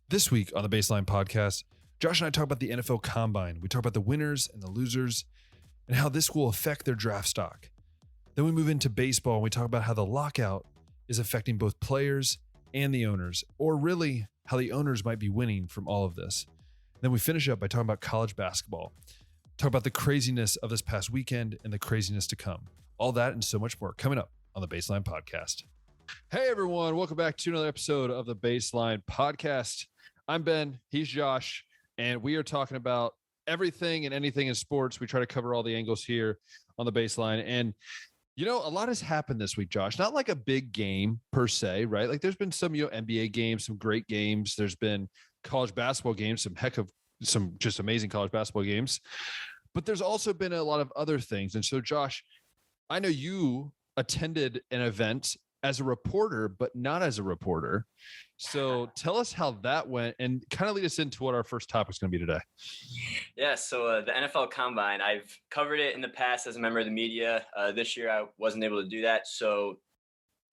This week on the Baseline Podcast, Josh and I talk about the NFL Combine. We talk about the winners and the losers and how this will affect their draft stock. Then we move into baseball and we talk about how the lockout is affecting both players and the owners, or really how the owners might be winning from all of this. Then we finish up by talking about college basketball, talk about the craziness of this past weekend and the craziness to come. All that and so much more coming up on the Baseline Podcast. Hey everyone, welcome back to another episode of the Baseline Podcast. I'm Ben, he's Josh, and we are talking about everything and anything in sports. We try to cover all the angles here on the Baseline. And, you know, a lot has happened this week, Josh. Not like a big game per se, right? Like there's been some, NBA games, some great games. There's been college basketball games, some just amazing college basketball games. But there's also been a lot of other things. And so, Josh, I know you attended an event as a reporter, but not as a reporter. So tell us how that went and kind of lead us into what our first topic is going to be today. Yeah, so the NFL Combine, I've covered it in the past as a member of the media. This year, I wasn't able to do that. So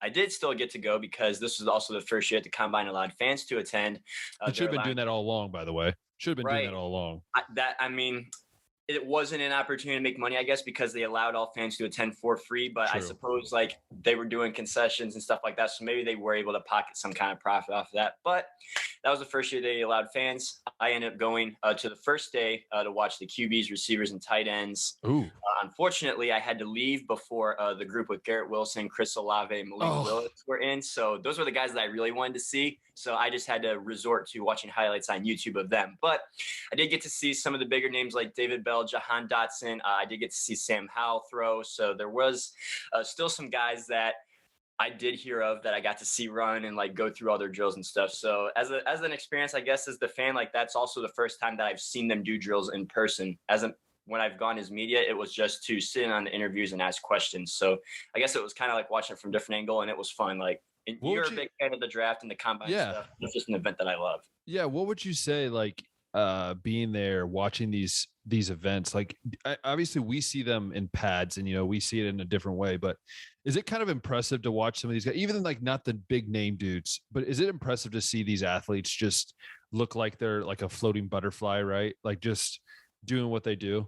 I did still get to go because this was also the first year at the Combine allowed fans to attend. It should have been doing that all along, by the way. Should have been doing that all along. It wasn't an opportunity to make money, I guess, because they allowed all fans to attend for free. But True. I suppose like they were doing concessions and stuff like that. So maybe they were able to pocket some kind of profit off of that. But that was the first year they allowed fans. I ended up going to the first day to watch the QBs, receivers, and tight ends. Ooh. Unfortunately, I had to leave before the group with Garrett Wilson, Chris Olave, and Malik Willis were in. So those were the guys that I really wanted to see. So I just had to resort to watching highlights on YouTube of them. But I did get to see some of the bigger names like David Bell, Jahan Dotson. I did get to see Sam Howell throw. So there was still some guys that I did hear of that I got to see run and like go through all their drills and stuff. So as an experience, I guess, as the fan, like that's also the first time that I've seen them do drills in person. When I've gone as media, it was just to sit in on the interviews and ask questions. So I guess it was kind of like watching it from a different angle, and it was fun. Like, you're a big fan of the draft and the combine stuff. It's just an event that I love. Yeah. What would you say, like, being there, watching these events? Like, obviously we see them in pads and, we see it in a different way, but is it kind of impressive to watch some of these guys, even like not the big name dudes, but is it impressive to see these athletes just look like they're like a floating butterfly, right? Like just doing what they do?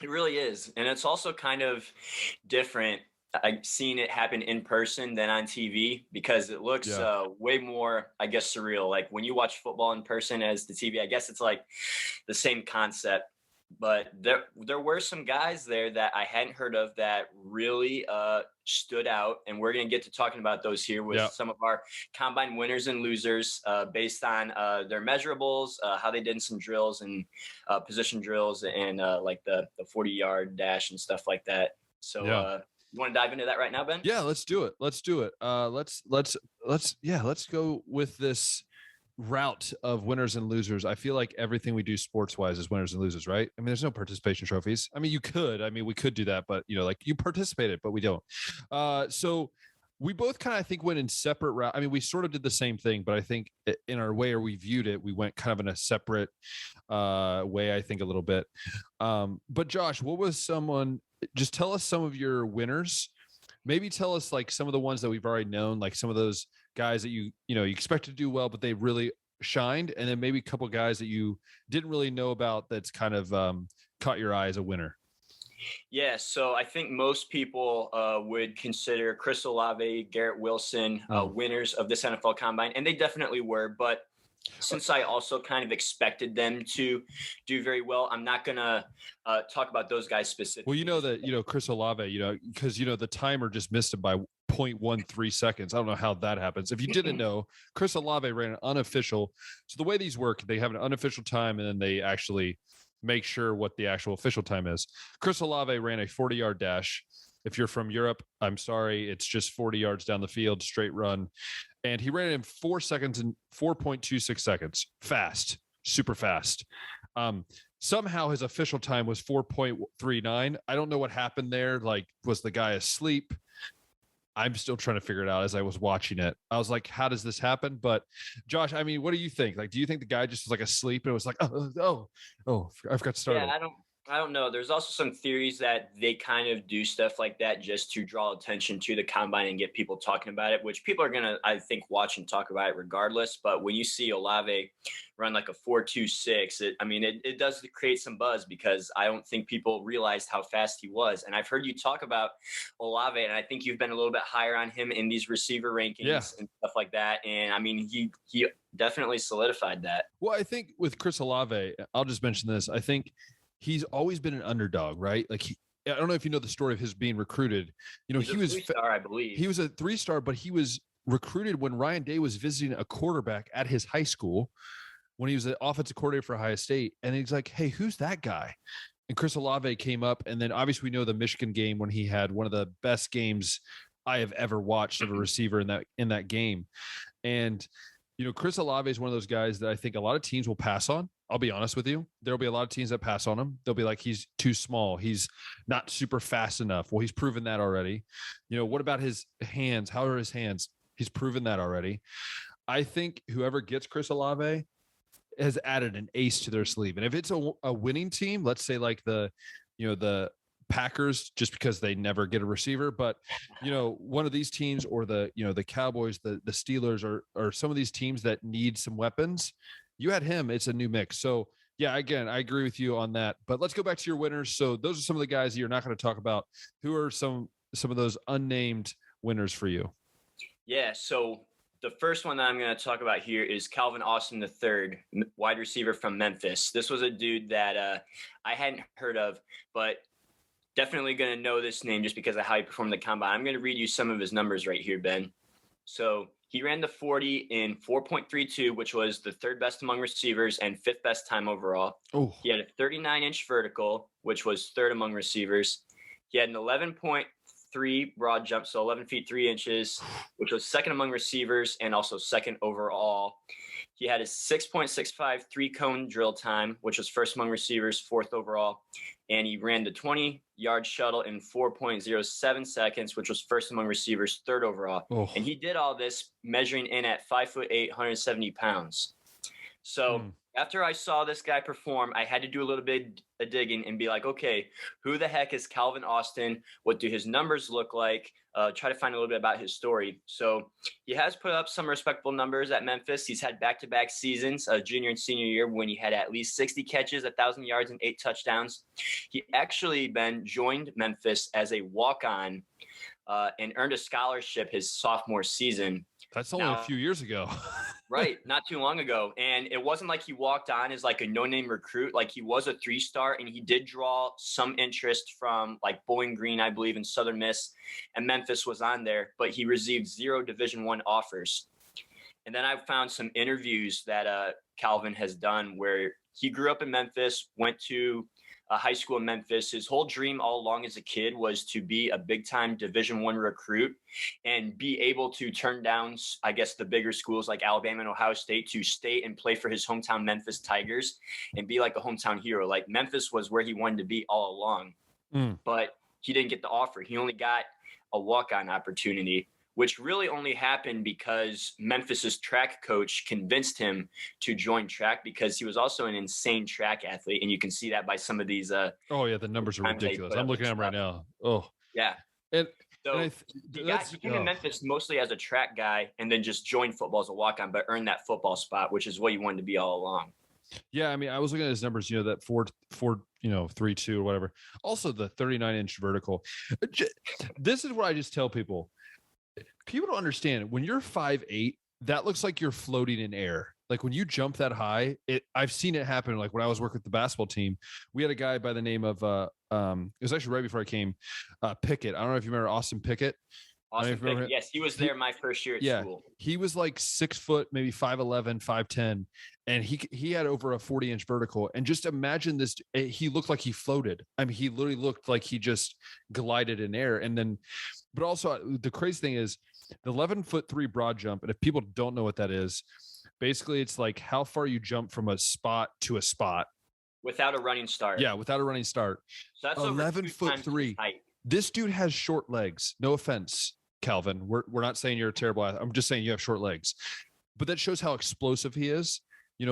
It really is. And it's also kind of different. I've seen it happen in person than on TV because it looks way more, I guess, surreal. Like when you watch football in person as the TV, I guess it's like the same concept. But there were some guys there that I hadn't heard of that really stood out. And we're going to get to talking about those here with some of our combine winners and losers based on their measurables, how they did in some drills and position drills and like the 40-yard dash and stuff like that. So you want to dive into that right now, Ben? Yeah, let's do it. Let's go with this route of winners and losers. I feel like everything we do sports wise is winners and losers, right? I mean, there's no participation trophies. I mean, we could do that, but like you participated, but we don't. So we both kind of, I think, went in separate route. I mean, we sort of did the same thing, but I think in our way, or we viewed it, we went kind of in a separate way, I think, a little bit. But Josh, just tell us some of your winners. Maybe tell us like some of the ones that we've already known, like some of those guys that you expect to do well, but they really shined. And then maybe a couple of guys that you didn't really know about that's kind of caught your eye as a winner. Yeah, so I think most people would consider Chris Olave, Garrett Wilson winners of this NFL Combine, and they definitely were. But since I also kind of expected them to do very well, I'm not going to talk about those guys specifically. Well, Chris Olave, because, the timer just missed him by 0.13 seconds. I don't know how that happens. If you didn't know, Chris Olave ran an unofficial. So the way these work, they have an unofficial time and then they actually make sure what the actual official time is. Chris Olave ran a 40-yard dash. If you're from Europe, I'm sorry. It's just 40 yards down the field, straight run. And he ran it in 4 seconds and 4.26 seconds. Fast, super fast. Somehow his official time was 4.39. I don't know what happened there. Like, was the guy asleep? I'm still trying to figure it out as I was watching it. I was like, how does this happen? But Josh, I mean, what do you think? Like, do you think the guy just was like asleep and it was like, oh, I forgot to start. Yeah, I don't know. There's also some theories that they kind of do stuff like that just to draw attention to the combine and get people talking about it, which people are going to, I think, watch and talk about it regardless. But when you see Olave run like a 4.26, it does create some buzz because I don't think people realized how fast he was. And I've heard you talk about Olave, and I think you've been a little bit higher on him in these receiver rankings and stuff like that. And I mean, he definitely solidified that. Well, I think with Chris Olave, I'll just mention this. I think he's always been an underdog, right? Like I don't know if you know the story of his being recruited. You know, he was a 3-star, I believe. He was a 3-star, but he was recruited when Ryan Day was visiting a quarterback at his high school when he was the offensive coordinator for Ohio State. And he's like, hey, who's that guy? And Chris Olave came up. And then obviously we know the Michigan game when he had one of the best games I have ever watched of a receiver in that game. And, you know, Chris Olave is one of those guys that I think a lot of teams will pass on. I'll be honest with you. There'll be a lot of teams that pass on him. They'll be like, he's too small. He's not super fast enough. Well, he's proven that already. You know, what about his hands? How are his hands? He's proven that already. I think whoever gets Chris Olave has added an ace to their sleeve. And if it's a winning team, let's say like the Packers, just because they never get a receiver, but you know, one of these teams or the Cowboys, the Steelers or some of these teams that need some weapons, you had him, it's a new mix. So yeah, again, I agree with you on that, but let's go back to your winners. So those are some of the guys that you're not going to talk about. Who are some of those unnamed winners for you? Yeah. So the first one that I'm going to talk about here is Calvin Austin III, wide receiver from Memphis. This was a dude that I hadn't heard of, but definitely going to know this name just because of how he performed the combine. I'm going to read you some of his numbers right here, Ben. So he ran the 40 in 4.32, which was the third best among receivers and fifth best time overall. Oh. He had a 39-inch vertical, which was third among receivers. He had an 11.3 broad jump, so 11 feet 3 inches, which was second among receivers and also second overall. He had a 6.65 3-cone drill time, which was first among receivers, fourth overall. And he ran the 20-yard shuttle in 4.07 seconds, which was first among receivers, third overall. Oh. And he did all this measuring in at 5'8", 170 pounds. So after I saw this guy perform, I had to do a little bit of digging and be like, okay, who the heck is Calvin Austin? What do his numbers look like? Try to find a little bit about his story. So he has put up some respectable numbers at Memphis. He's had back-to-back seasons, junior and senior year, when he had at least 60 catches, 1,000 yards, and 8 touchdowns. He actually, joined Memphis as a walk-on and earned a scholarship his sophomore season. That's only a few years ago. Right. Not too long ago. And it wasn't like he walked on as like a no-name recruit. Like he was a 3-star and he did draw some interest from like Bowling Green, I believe, in Southern Miss, and Memphis was on there, but he received 0 Division I offers. And then I found some interviews that Calvin has done where he grew up in Memphis, went to high school in Memphis. His whole dream all along as a kid was to be a big-time Division I recruit and be able to turn down, I guess, the bigger schools like Alabama and Ohio State to stay and play for his hometown Memphis Tigers and be like a hometown hero. Like Memphis was where he wanted to be all along, but he didn't get the offer. He only got a walk-on opportunity, which really only happened because Memphis's track coach convinced him to join track because he was also an insane track athlete. And you can see that by some of these. The numbers are ridiculous. I'm looking at them right now. Oh, yeah. And he came to Memphis mostly as a track guy and then just joined football as a walk-on, but earned that football spot, which is what he wanted to be all along. Yeah. I mean, I was looking at his numbers, that 3.2 or whatever. Also the 39-inch vertical. This is what I just tell people. People don't understand when you're 5'8", that looks like you're floating in air. Like when you jump that high, I've seen it happen. Like when I was working with the basketball team, we had a guy by the name of, it was actually right before I came, Pickett. I don't know if you remember Austin Pickett. Austin Pickett. Yes, he was there my first year at school. He was like 6 foot, maybe 5'11", 5'10", and he had over a 40-inch vertical. And just imagine this, he looked like he floated. I mean, he literally looked like he just glided in air. And then, but also the crazy thing is the 11'3" broad jump. And if people don't know what that is, basically it's like how far you jump from a spot to a spot. Without a running start. Yeah, without a running start. So that's 11'3". This dude has short legs. No offense, Calvin. We're not saying you're a terrible athlete. I'm just saying you have short legs. But that shows how explosive he is.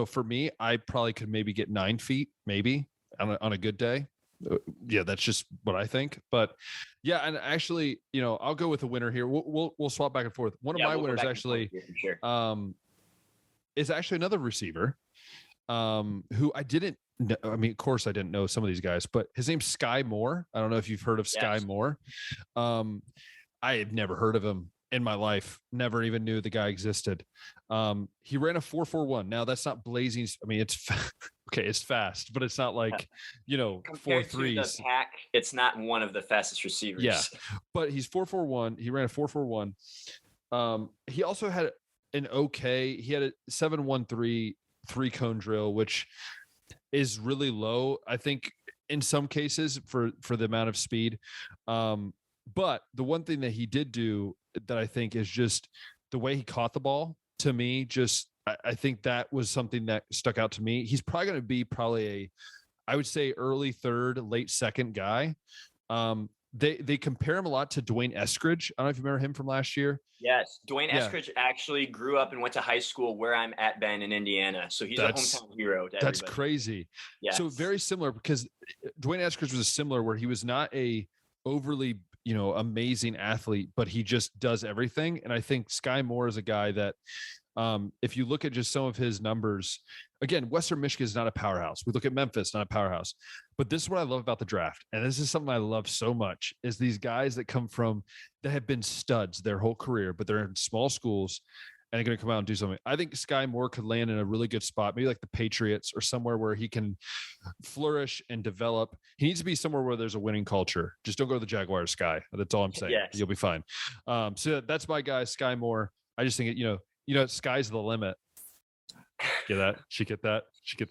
For me, I probably could maybe get 9 feet, maybe on a good day. Yeah, that's just what I think. But yeah, and actually, I'll go with a winner here. We'll swap back and forth. One of my winners actually is actually another receiver who I didn't know. I mean, of course I didn't know some of these guys, but his name's Skye Moore. I don't know if you've heard of Skye Moore. I had never heard of him in my life. Never even knew the guy existed. He ran a 4.41. Now that's not blazing. I mean, it's okay. It's fast, but it's not like, compared 4.3s. to the pack, it's not one of the fastest receivers. Yeah, but he's 4.41. He ran a 4.41. He also had he had a 7.13 3-cone drill, which is really low, I think, in some cases for the amount of speed. But the one thing that he did do that I think is just the way he caught the ball, to me, I think that was something that stuck out to me. He's probably going to be I would say early third, late second guy. They compare him a lot to Dwayne Eskridge. I don't know if you remember him from last year. Yes. Dwayne Eskridge actually grew up and went to high school where I'm at, Ben, in Indiana. So he's a hometown hero to everybody. That's crazy. Yes. So very similar, because Dwayne Eskridge was similar, where he was not a overly, amazing athlete, but he just does everything. And I think Skye Moore is a guy that, if you look at just some of his numbers, again, Western Michigan is not a powerhouse. We look at Memphis, not a powerhouse. But this is what I love about the draft. And this is something I love so much, is these guys that have been studs their whole career, but they're in small schools and they're going to come out and do something. I think Skye Moore could land in a really good spot, maybe like the Patriots or somewhere where he can flourish and develop. He needs to be somewhere where there's a winning culture. Just don't go to the Jaguars, Skye. That's all I'm saying. Yes. You'll be fine. So that's my guy, Skye Moore. I just think, sky's the limit. Get that? She get that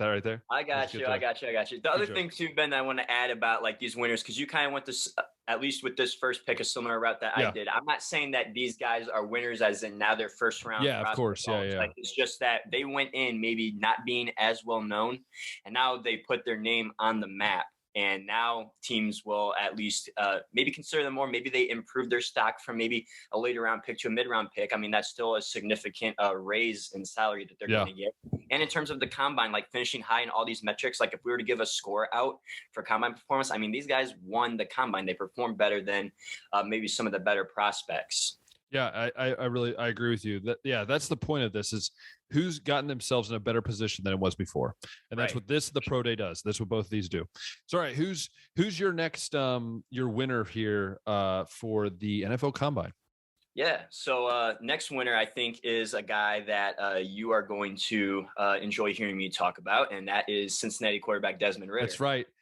right there? I got you. The other thing too, Ben, that I want to add about like these winners, because you kind of went this, at least with this first pick, a similar route that I did. I'm not saying that these guys are winners as in now they're first round. Yeah, of course. Yeah. Like, it's just that they went in maybe not being as well known, and now they put their name on the map. And now teams will at least maybe consider them more. Maybe they improve their stock from maybe a later round pick to a mid-round pick. I mean, that's still a significant raise in salary that they're going to get. And in terms of the combine, like finishing high in all these metrics, like if we were to give a score out for combine performance, I mean, these guys won the combine. They performed better than maybe some of the better prospects. Yeah, I agree with you. That's the point of this, is who's gotten themselves in a better position than it was before. And that's what the Pro Day does. That's what both of these do. So, all right, who's your next your winner here for the NFL Combine? Yeah. So next winner, I think, is a guy that you are going to enjoy hearing me talk about, and that is Cincinnati quarterback Desmond Ridder.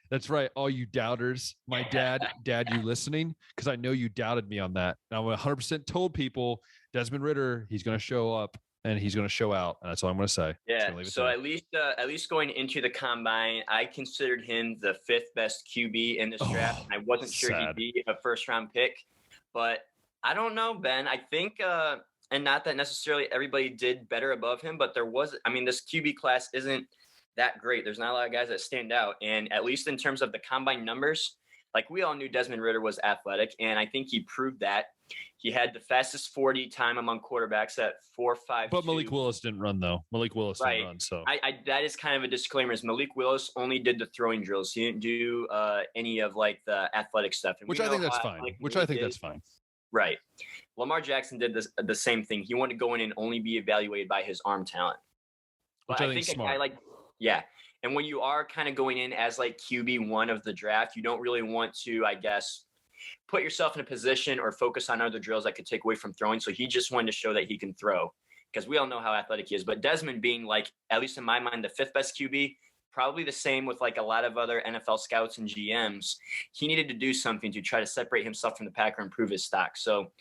That's right. All you doubters, my dad, you listening? Because I know you doubted me on that. And I 100% told people Desmond Ridder, he's going to show up and he's going to show out. And that's all I'm going to say. Yeah. So at least going into the combine, I considered him the 5th best QB in this draft. I wasn't sure he'd be a first round pick, but I don't know, Ben. I think, and not that necessarily everybody did better above him, but this QB class isn't that great. There's not a lot of guys that stand out. And at least in terms of the combine numbers, like we all knew Desmond Ridder was athletic, and I think he proved that. He had the fastest 40 time among quarterbacks at 4.52. But Malik Willis didn't run, though. Didn't run. So that is kind of a disclaimer. Is Malik Willis only did the throwing drills. He didn't do any of like the athletic stuff. And which I think that's fine. That's fine. Right. Lamar Jackson did the same thing. He wanted to go in and only be evaluated by his arm talent. But I think smart. A guy and when you are kind of going in as like QB1 of the draft, you don't really want to, I guess, put yourself in a position or focus on other drills that could take away from throwing. So he just wanted to show that he can throw, because we all know how athletic he is. But Desmond being like, at least in my mind, the 5th best QB, probably the same with like a lot of other NFL scouts and GMs, he needed to do something to try to separate himself from the pack or improve his stock. So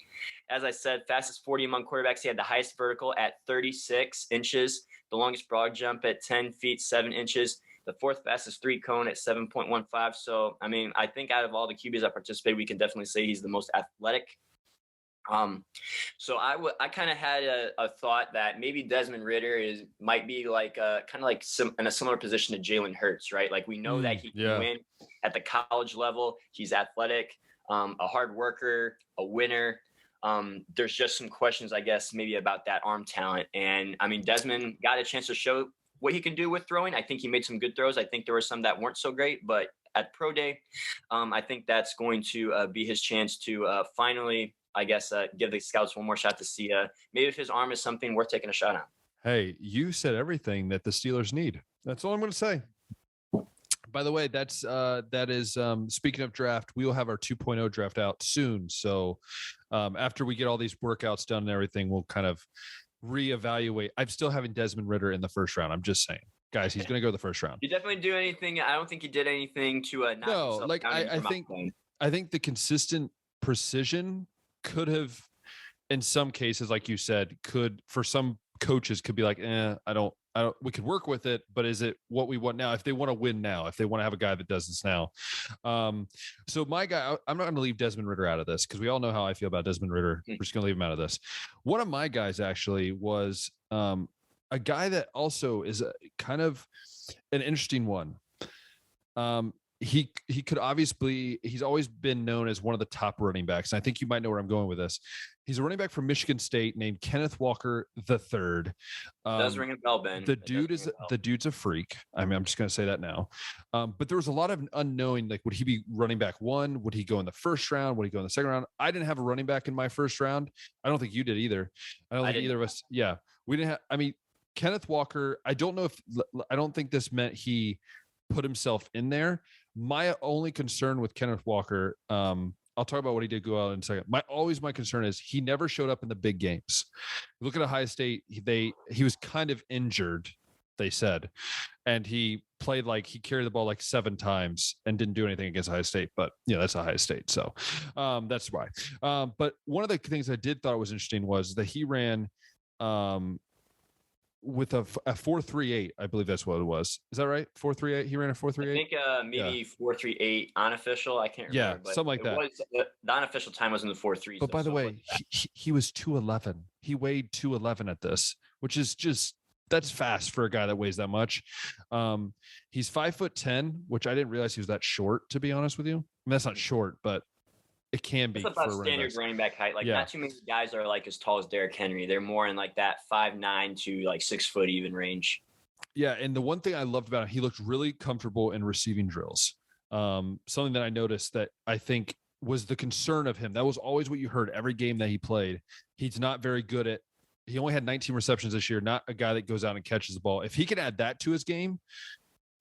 as I said, fastest 40 among quarterbacks. He had the highest vertical at 36 inches, the longest broad jump at 10 feet, 7 inches, the 4th fastest 3-cone at 7.15. So, I mean, I think out of all the QBs that participated, we can definitely say he's the most athletic. So I kind of had a thought that maybe Desmond Ridder might be like in a similar position to Jalen Hurts, right? Like we know that he can win at the college level. He's athletic, a hard worker, a winner. There's just some questions, I guess, maybe about that arm talent. And I mean, Desmond got a chance to show what he can do with throwing. I think he made some good throws. I think there were some that weren't so great, but at pro day, I think that's going to be his chance to finally, I guess, give the scouts one more shot to see maybe if his arm is something worth taking a shot on. Hey, you said everything that the Steelers need. That's all I'm going to say. By the way, that is speaking of draft, we will have our 2.0 draft out soon. So after we get all these workouts done and everything, we'll kind of reevaluate. I'm still having Desmond Ridder in the first round. I'm just saying, guys, he's going to go the first round. You definitely do anything. I don't think he did anything to knock himself like down I think the consistent precision could have, in some cases, like you said, could for some coaches could be like, I don't, we could work with it, but is it what we want now? If they want to win now, if they want to have a guy that does this now. So my guy, I'm not going to leave Desmond Ridder out of this because we all know how I feel about Desmond Ridder. We're just going to leave him out of this. One of my guys actually was a guy that also is kind of an interesting one. He could obviously, he's always been known as one of the top running backs. And I think you might know where I'm going with this. He's a running back from Michigan State named Kenneth Walker III. Does ring a bell, Ben. The dude's a freak. I mean, I'm just going to say that now. But there was a lot of unknowing. Like, would he be running back one? Would he go in the first round? Would he go in the second round? I didn't have a running back in my first round. I don't think you did either. I don't think either of us. Yeah, we didn't have. I mean, Kenneth Walker. I don't think this meant he put himself in there. My only concern with Kenneth Walker, I'll talk about what he did go out in a second. My concern is he never showed up in the big games. Look at Ohio State. He was kind of injured, they said, and he played like he carried the ball like 7 times and didn't do anything against Ohio State. But that's Ohio State, so that's why. But one of the things I did thought was interesting was that he ran with a 4.38, I believe that's what it was. Is that right? 4.38. He ran a 4.38. I think maybe 4.38 unofficial. I can't remember. Yeah, something like that. The unofficial time was in the 4.3. But by the way, he was 211. He weighed 211 at this, which is that's fast for a guy that weighs that much. He's 5'10", which I didn't realize he was that short. To be honest with you, I mean, that's not short, but it can be. It's about standard running back height. Like not too many guys are like as tall as Derrick Henry. They're more in like that 5'9" to like 6 foot even range. Yeah, and the one thing I loved about him, he looked really comfortable in receiving drills. Something that I noticed that I think was the concern of him. That was always what you heard every game that he played. He's not very good at. He only had 19 receptions this year. Not a guy that goes out and catches the ball. If he could add that to his game,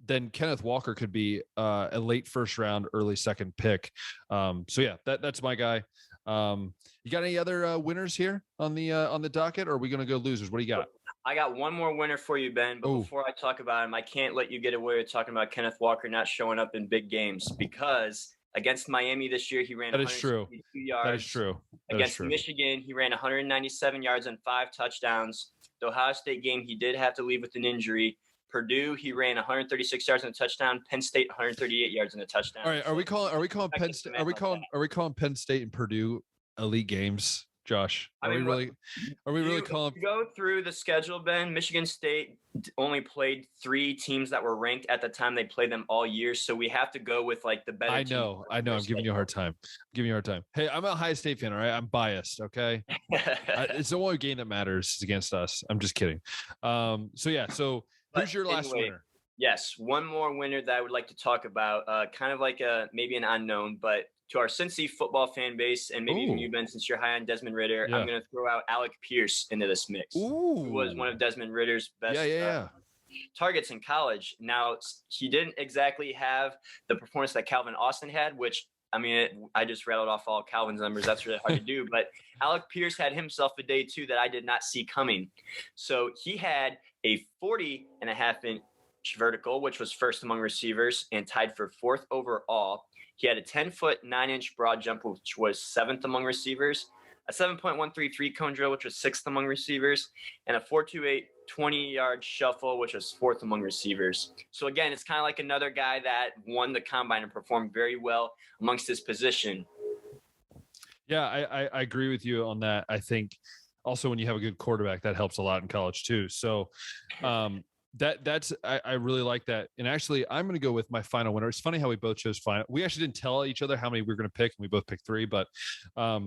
then Kenneth Walker could be a late first round, early second pick. So yeah, that's my guy. You got any other winners here on the docket, or are we going to go losers? What do you got? I got one more winner for you, Ben. But before I talk about him, I can't let you get away with talking about Kenneth Walker not showing up in big games because against Miami this year, he ran 162 yards. That is true. Against Michigan, he ran 197 yards and 5 touchdowns. The Ohio State game, he did have to leave with an injury. Purdue, he ran 136 yards and a touchdown. Penn State, 138 yards and a touchdown. All right, are we calling Penn State? Are we calling Penn State and Purdue elite games, Josh? Are we really calling? Go through the schedule, Ben. Michigan State only played 3 teams that were ranked at the time. They played them all year, so we have to go with like the better. I know. I'm giving you a hard time. Hey, I'm a Ohio State fan, all right? I'm biased, okay? It's the only game that matters is against us. I'm just kidding. So. Who's your last winner? Yes, one more winner that I would like to talk about, kind of like maybe an unknown, but to our Cincy football fan base, and maybe even you, Ben, since you're high on Desmond Ridder, I'm going to throw out Alec Pierce into this mix, who was one of Desmond Ridder's best targets in college. Now, he didn't exactly have the performance that Calvin Austin had, which, I mean, I just rattled off all Calvin's numbers. That's really hard to do. But Alec Pierce had himself a day, too, that I did not see coming. So he had a 40.5-inch vertical, which was first among receivers and tied for 4th overall. He had a 10-foot, 9-inch broad jump, which was 7th among receivers, a 7.133 cone drill, which was 6th among receivers, and a 4.28 20-yard shuffle, which was 4th among receivers. So again, it's kind of like another guy that won the combine and performed very well amongst his position. Yeah, I agree with you on that. I think also when you have a good quarterback, that helps a lot in college too. So I really like that. And actually, I'm going to go with my final winner. It's funny how we both chose final. We actually didn't tell each other how many we were going to pick, and we both picked 3. But I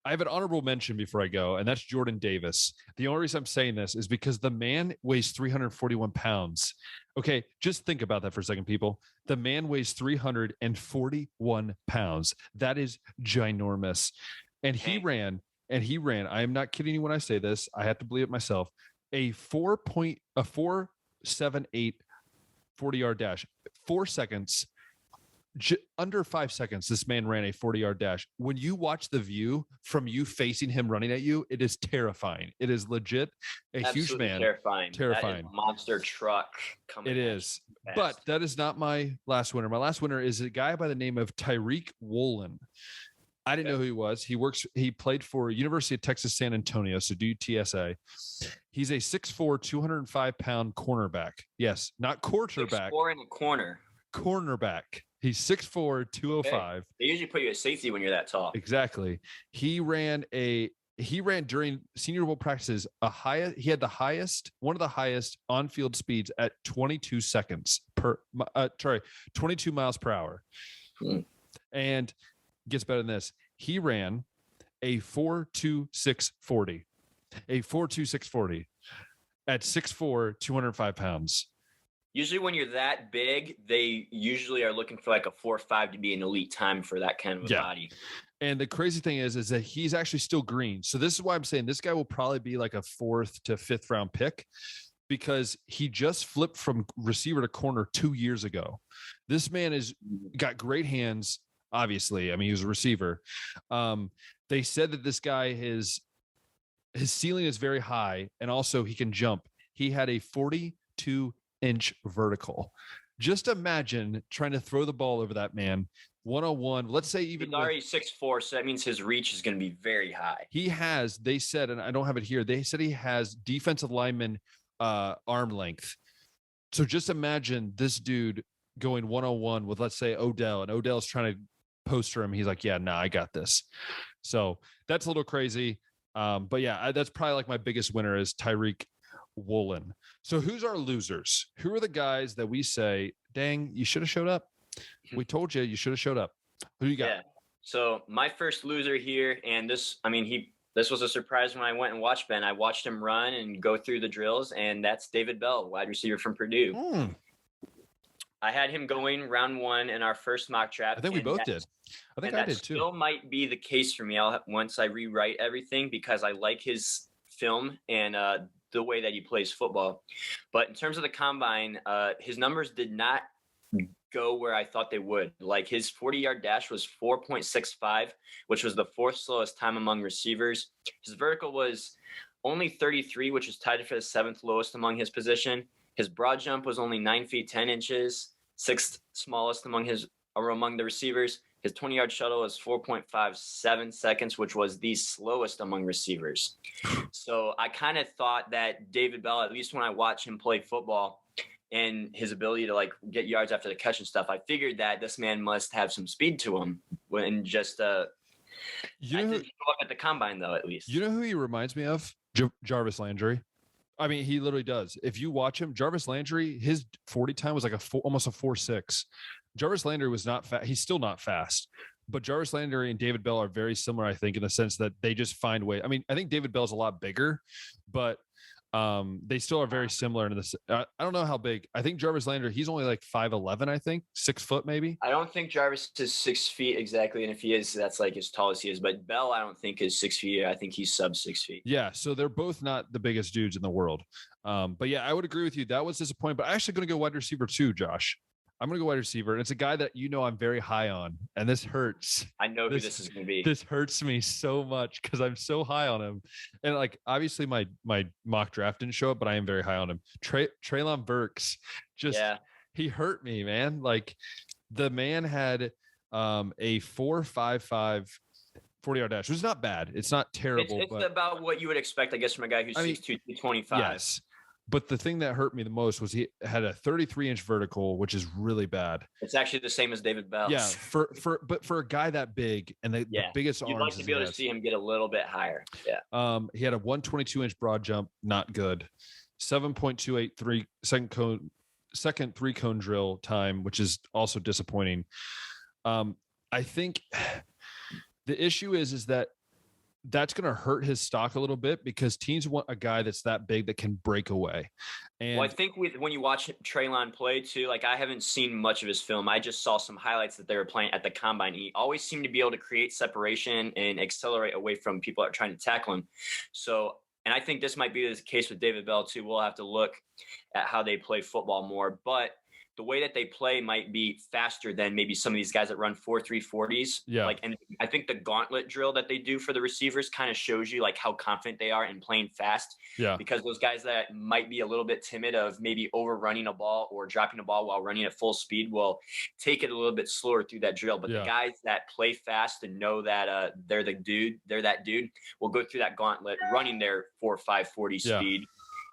have an honorable mention before I go, and that's Jordan Davis. The only reason I'm saying this is because the man weighs 341 pounds. Okay, just think about that for a second, people. The man weighs 341 pounds. That is ginormous. And he ran, I am not kidding you when I say this. I have to believe it myself. A 4.78 40-yard dash, 4 seconds, under 5 seconds. This man ran a 40-yard dash. When you watch the view from you facing him running at you, it is terrifying. It is legit Absolutely huge man. Terrifying. Terrifying. That is a monster truck coming. It is. But that is not my last winner. My last winner is a guy by the name of Tyreek Woolen. I didn't know who he was. He played for University of Texas San Antonio, so UTSA. He's a 6'4", 205-pound cornerback. Yes, not quarterback. 6'4" in the corner. Cornerback. He's 6'4", 205. Okay. They usually put you at safety when you're that tall. Exactly. He ran during Senior Bowl practices he had one of the highest on-field speeds at 22 miles per hour. And gets better than this. He ran a 4.26 40. A 4.26 40 at 6'4", 205 pounds. Usually when you're that big, they usually are looking for like a 4.5 to be an elite time for that kind of a body. And the crazy thing is that he's actually still green. So this is why I'm saying this guy will probably be like a 4th to 5th round pick, because he just flipped from receiver to corner 2 years ago. This man has got great hands. Obviously, I mean, he was a receiver. They said that this guy, his ceiling is very high, and also he can jump. He had a 42-inch vertical. Just imagine trying to throw the ball over that man one-on-one. Let's say even he's already 6'4", so that means his reach is going to be very high. He has, they said, and I don't have it here, they said he has defensive lineman arm length. So just imagine this dude going one-on-one with, let's say, Odell, and Odell's trying to poster him. He's like, yeah, nah, I got this. So that's a little crazy. But yeah, that's probably like my biggest winner is Tyreek Woolen. So who's our losers? Who are the guys that we say, dang, you should have showed up? We told you should have showed up. Who do you got? Yeah. So my first loser here, and this was a surprise when I went and watched Ben. I watched him run and go through the drills, and that's David Bell, wide receiver from Purdue. I had him going round 1 in our first mock draft. I think we both did. I think I did too. Still might be the case for me. Once I rewrite everything, because I like his film and the way that he plays football. But in terms of the combine, his numbers did not go where I thought they would. Like his 40-yard dash was 4.65, which was the 4th slowest time among receivers. His vertical was only 33, which is tied for the 7th lowest among his position. His broad jump was only 9 feet 10 inches, 6th smallest among the receivers. His 20-yard shuttle was 4.57 seconds, which was the slowest among receivers. So I kind of thought that David Bell, at least when I watch him play football and his ability to like get yards after the catch and stuff, I figured that this man must have some speed to him. When just I didn't show up at the combine though, at least. You know who he reminds me of? Jarvis Landry. I mean, he literally does. If you watch him, Jarvis Landry, his 40 time was like almost a 4.6. Jarvis Landry was not fast. He's still not fast, but Jarvis Landry and David Bell are very similar, I think, in the sense that they just find way. I mean, I think David Bell's a lot bigger, but they still are very similar in this. I don't know how big. I think Jarvis Landry, he's only like 5'11", I think, 6 foot maybe. I don't think Jarvis is 6 feet exactly, and if he is, that's like as tall as he is. But Bell, I don't think is 6 feet. I think he's sub 6 feet. Yeah, so they're both not the biggest dudes in the world. But yeah, I would agree with you. That was disappointing. But I'm actually going to go wide receiver too, Josh. I'm going to go wide receiver. And it's a guy that I'm very high on. And this hurts. I know who this is going to be. This hurts me so much because I'm so high on him. And like, obviously my mock draft didn't show up, but I am very high on him. Treylon Burks, he hurt me, man. Like the man had a 4.55 40-yard dash, which is not bad. It's not terrible. It's about what you would expect, I guess, from a guy who's 6'2", 225. Yes. But the thing that hurt me the most was he had a 33-inch vertical, which is really bad. It's actually the same as David Bell's. Yeah, but for a guy that big and the biggest arms, you'd like to be able to see him get a little bit higher. Yeah. He had a 122-inch broad jump, not good. 7.283 second three cone drill time, which is also disappointing. I think the issue is that that's going to hurt his stock a little bit because teams want a guy that's that big that can break away. And well, I think when you watch Treylon play too, like I haven't seen much of his film. I just saw some highlights that they were playing at the combine. He always seemed to be able to create separation and accelerate away from people that are trying to tackle him. So, and I think this might be the case with David Bell too. We'll have to look at how they play football more, but the way that they play might be faster than maybe some of these guys that run 4.3 40s. Yeah. Like, and I think the gauntlet drill that they do for the receivers kind of shows you like how confident they are in playing fast. Yeah. Because those guys that might be a little bit timid of maybe overrunning a ball or dropping a ball while running at full speed will take it a little bit slower through that drill. But the guys that play fast and know that they're that dude will go through that gauntlet running their 4.5 40 speed.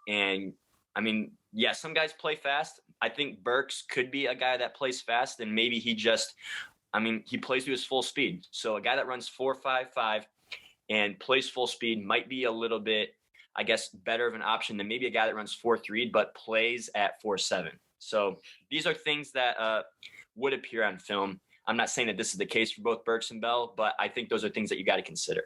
And I mean, yeah, some guys play fast. I think Burks could be a guy that plays fast, and maybe he plays to his full speed. So a guy that runs 4.55 and plays full speed might be a little bit, I guess, better of an option than maybe a guy that runs 4.3 but plays at 4.7. So these are things that would appear on film. I'm not saying that this is the case for both Burks and Bell, but I think those are things that you got to consider.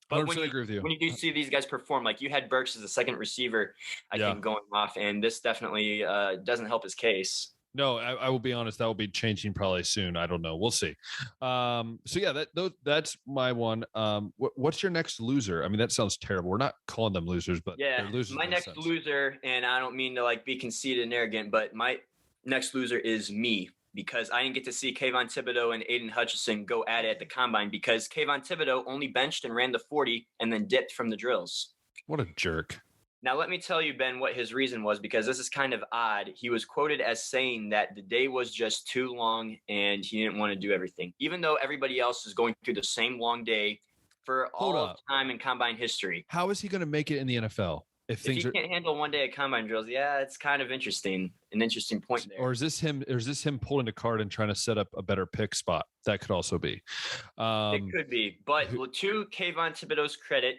But when agree with you. When you do see these guys perform, like you had Burks as a second receiver, I think going off, and this definitely doesn't help his case. No, I will be honest. That will be changing probably soon. I don't know. We'll see. So yeah, that's my one. What's your next loser? I mean, that sounds terrible. We're not calling them losers, but they're losers. My next loser, and I don't mean to like be conceited and arrogant, but my next loser is me. Because I didn't get to see Kayvon Thibodeau and Aiden Hutchinson go at it at the combine because Kayvon Thibodeau only benched and ran the 40 and then dipped from the drills. What a jerk. Now, let me tell you, Ben, what his reason was, because this is kind of odd. He was quoted as saying that the day was just too long and he didn't want to do everything, even though everybody else is going through the same long day for all of time in combine history. How is he going to make it in the NFL? If he can't handle one day at combine drills, it's kind of interesting. An interesting point there. Or is this him pulling a card and trying to set up a better pick spot? That could also be. It could be. But to Kayvon Thibodeau's credit,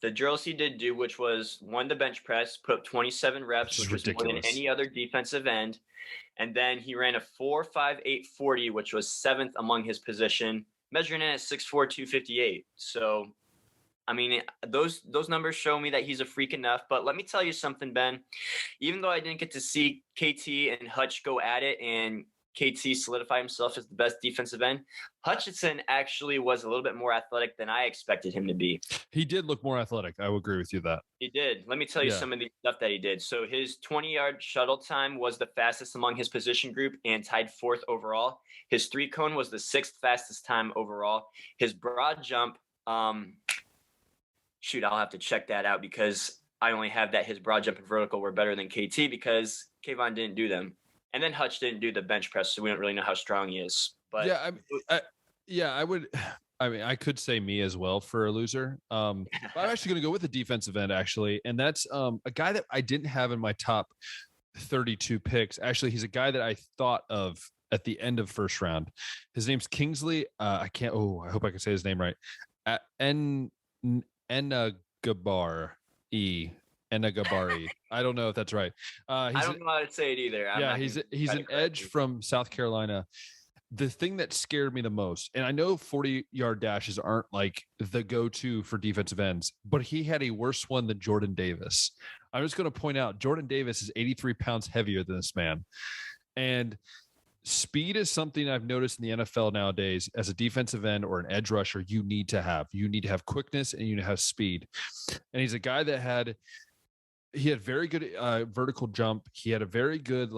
the drills he did do, which was one, the bench press, put up 27 reps, which was more than any other defensive end. And then he ran a 4.58 40, which was seventh among his position, measuring in at 6'4", 258. So, I mean, those numbers show me that he's a freak enough. But let me tell you something, Ben. Even though I didn't get to see KT and Hutch go at it and KT solidify himself as the best defensive end, Hutchinson actually was a little bit more athletic than I expected him to be. He did look more athletic. I will agree with you that. He did. Let me tell you some of the stuff that he did. So his 20-yard shuttle time was the fastest among his position group and tied fourth overall. His three-cone was the sixth fastest time overall. His broad jump, I'll have to check that out because I only have that his broad jump and vertical were better than KT because Kayvon didn't do them. And then Hutch didn't do the bench press, so we don't really know how strong he is. But I could say me as well for a loser. I'm actually going to go with the defensive end, actually. And that's a guy that I didn't have in my top 32 picks. Actually, he's a guy that I thought of at the end of first round. His name's Kingsley. I hope I can say his name right. Enagabari. I don't know if that's right. I don't know how to say it either. He's an edge from South Carolina. The thing that scared me the most, and I know 40-yard dashes aren't like the go-to for defensive ends, but he had a worse one than Jordan Davis. I'm just going to point out Jordan Davis is 83 pounds heavier than this man. And speed is something I've noticed in the NFL nowadays. As a defensive end or an edge rusher, you need to have quickness and you need to have speed. And he's a guy that had very good vertical jump. He had a very good,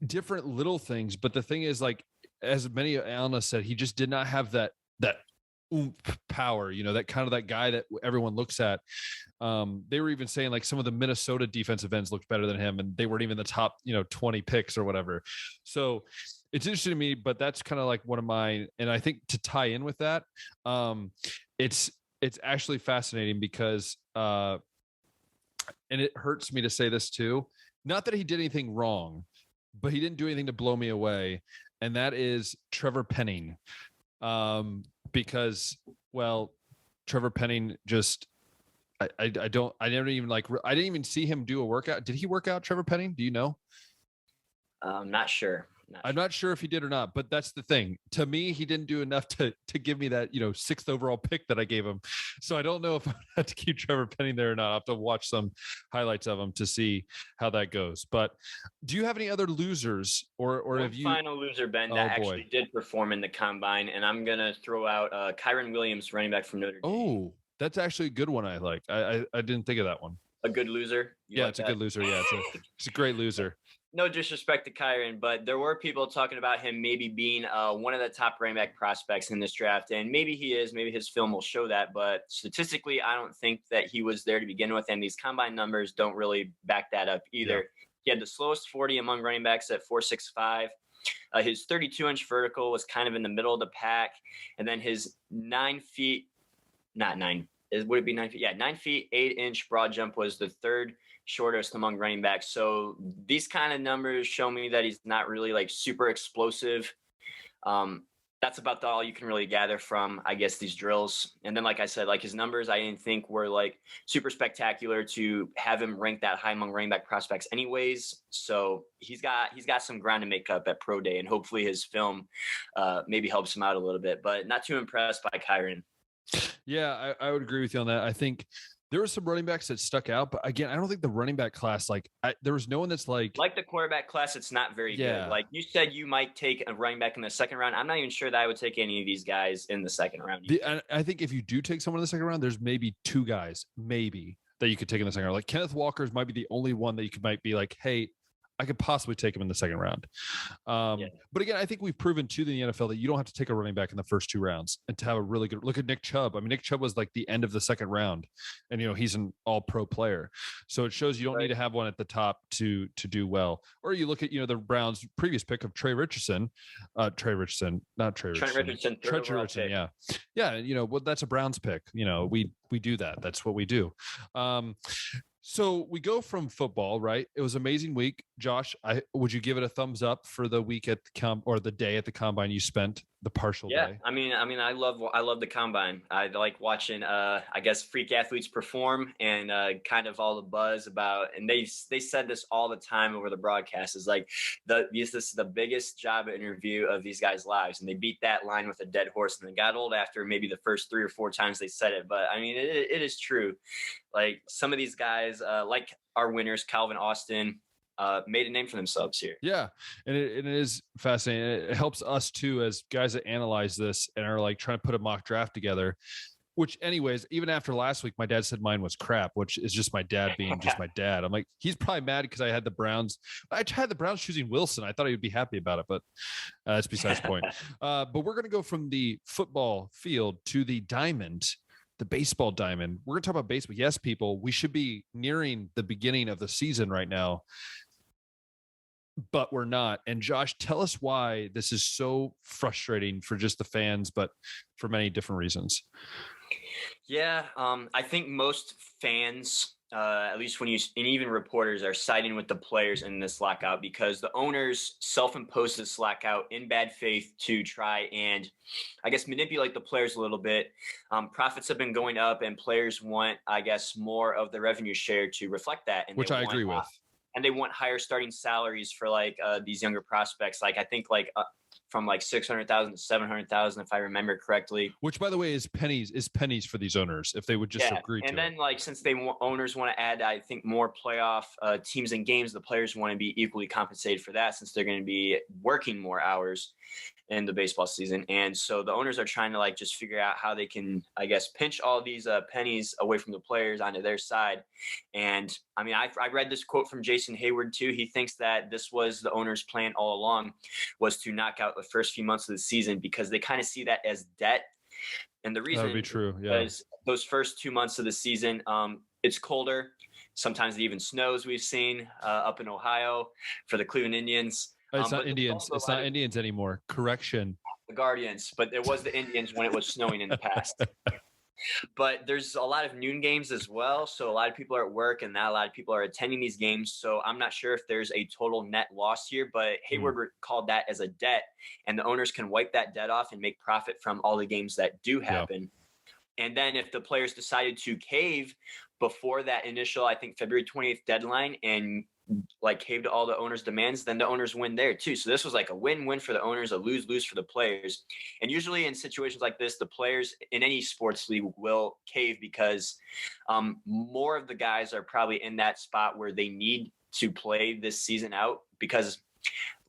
different little things. But the thing is, like, as many analysts said, he just did not have that oomph power, that kind of that guy that everyone looks at. They were even saying like some of the Minnesota defensive ends looked better than him, and they weren't even the top, 20 picks or whatever. So it's interesting to me, but that's kind of like one of mine. And I think to tie in with that, it's actually fascinating because, and it hurts me to say this too, not that he did anything wrong, but he didn't do anything to blow me away. And that is Trevor Penning. Because, Trevor Penning just, I never even I didn't even see him do a workout. Did he work out, Trevor Penning? Do you know? I'm not sure. I'm not sure if he did or not, but that's the thing. To me, he didn't do enough to give me that, 6th overall pick that I gave him. So I don't know if I have to keep Trevor Penning there or not. I have to watch some highlights of him to see how that goes. But do you have any other losers or have you? Final loser, Ben, that actually did perform in the combine, and I'm gonna throw out Kyron Williams, running back from Notre Dame. Oh, that's actually a good one. I like. I didn't think of that one. A good loser. It's a good loser. Yeah, it's a great loser. No disrespect to Kyron, but there were people talking about him maybe being one of the top running back prospects in this draft. And maybe he is. Maybe his film will show that. But statistically, I don't think that he was there to begin with. And these combine numbers don't really back that up either. Yeah. He had the slowest 40 among running backs at 4.65. His 32-inch vertical was kind of in the middle of the pack. And then his 9 feet, not 9, would it be 9 feet? Yeah, 9 feet, 8-inch broad jump was the third shortest among running backs. So these kind of numbers show me that he's not really like super explosive. That's about all you can really gather from, I guess, these drills. And then, like I said, like his numbers, I didn't think were like super spectacular to have him rank that high among running back prospects anyways. So he's got some ground to make up at pro day, and hopefully his film maybe helps him out a little bit, but not too impressed by Kyron. Yeah, I would agree with you on that. I think there were some running backs that stuck out, but again, I don't think the running back class, there was no one that's like the quarterback class. It's not very good. Like you said, you might take a running back in the second round. I'm not even sure that I would take any of these guys in the second round. I think if you do take someone in the second round, there's maybe 2 guys, maybe, that you could take in the second round. Like Kenneth Walker might be the only one that you might be like, hey, I could possibly take him in the second round. But again, I think we've proven to the NFL that you don't have to take a running back in the first 2 rounds and to have a really good look at Nick Chubb. I mean, Nick Chubb was like the end of the second round, and he's an all-pro player. So it shows you don't need to have one at the top to do well. Or you look at the Browns' previous pick of Trent Richardson. Yeah. Well, that's a Browns pick. We do that. That's what we do. So we go from football, right? It was an amazing week. Josh, would you give it a thumbs up for the week at the day at the combine you spent, the partial day? Yeah, I mean, I love the combine. I like watching, I guess, freak athletes perform, and kind of all the buzz about. And they said this all the time over the broadcast. Is like this is the biggest job interview of these guys' lives, and they beat that line with a dead horse, and they got old after maybe the first 3 or 4 times they said it. But I mean, it is true. Like some of these guys, like our winners, Calvin Austin, made a name for themselves here. Yeah. And it is fascinating. It helps us too, as guys that analyze this and are like trying to put a mock draft together, which anyways, even after last week, my dad said mine was crap, which is just my dad being just my dad. I'm like, he's probably mad because I had the Browns. I had the Browns choosing Wilson. I thought he would be happy about it, but that's besides the point. But we're going to go from the football field to the diamond. The baseball diamond. We're going to talk about baseball. Yes, people, we should be nearing the beginning of the season right now, but we're not. And Josh, tell us why this is so frustrating for just the fans, but for many different reasons. Yeah, I think most fans, at least and even reporters, are siding with the players in this lockout because the owners self-imposed this lockout in bad faith to try and, I guess, manipulate the players a little bit. Profits have been going up, and players want, I guess, more of the revenue share to reflect that. And which I agree with. And they want higher starting salaries for these younger prospects. Like I think from like 600,000 to 700,000, if I remember correctly. Which, by the way, is pennies for these owners if they would just agree to it. And then, since owners want to add, I think, more playoff teams and games, the players want to be equally compensated for that, since they're going to be working more hours in the baseball season. And so the owners are trying to just figure out how they can, I guess, pinch all these pennies away from the players onto their side. And I mean, I read this quote from Jason Hayward too. He thinks that this was the owner's plan all along, was to knock out the first few months of the season because they kind of see that as debt. And the reason that would be true, yeah, because those first 2 months of the season, it's colder. Sometimes it even snows. We've seen up in Ohio for the Cleveland Indians. It's not Indians. It's not Indians anymore. Correction. The Guardians, but it was the Indians when it was snowing in the past. But there's a lot of noon games as well. So a lot of people are at work and not a lot of people are attending these games. So I'm not sure if there's a total net loss here, but Hayward called that as a debt, and the owners can wipe that debt off and make profit from all the games that do happen. Yeah. And then if the players decided to cave before that initial, I think February 20th deadline, and like caved to all the owners' demands, then the owners win there too. So this was like a win-win for the owners, a lose-lose for the players. And usually in situations like this, the players in any sports league will cave because more of the guys are probably in that spot where they need to play this season out, because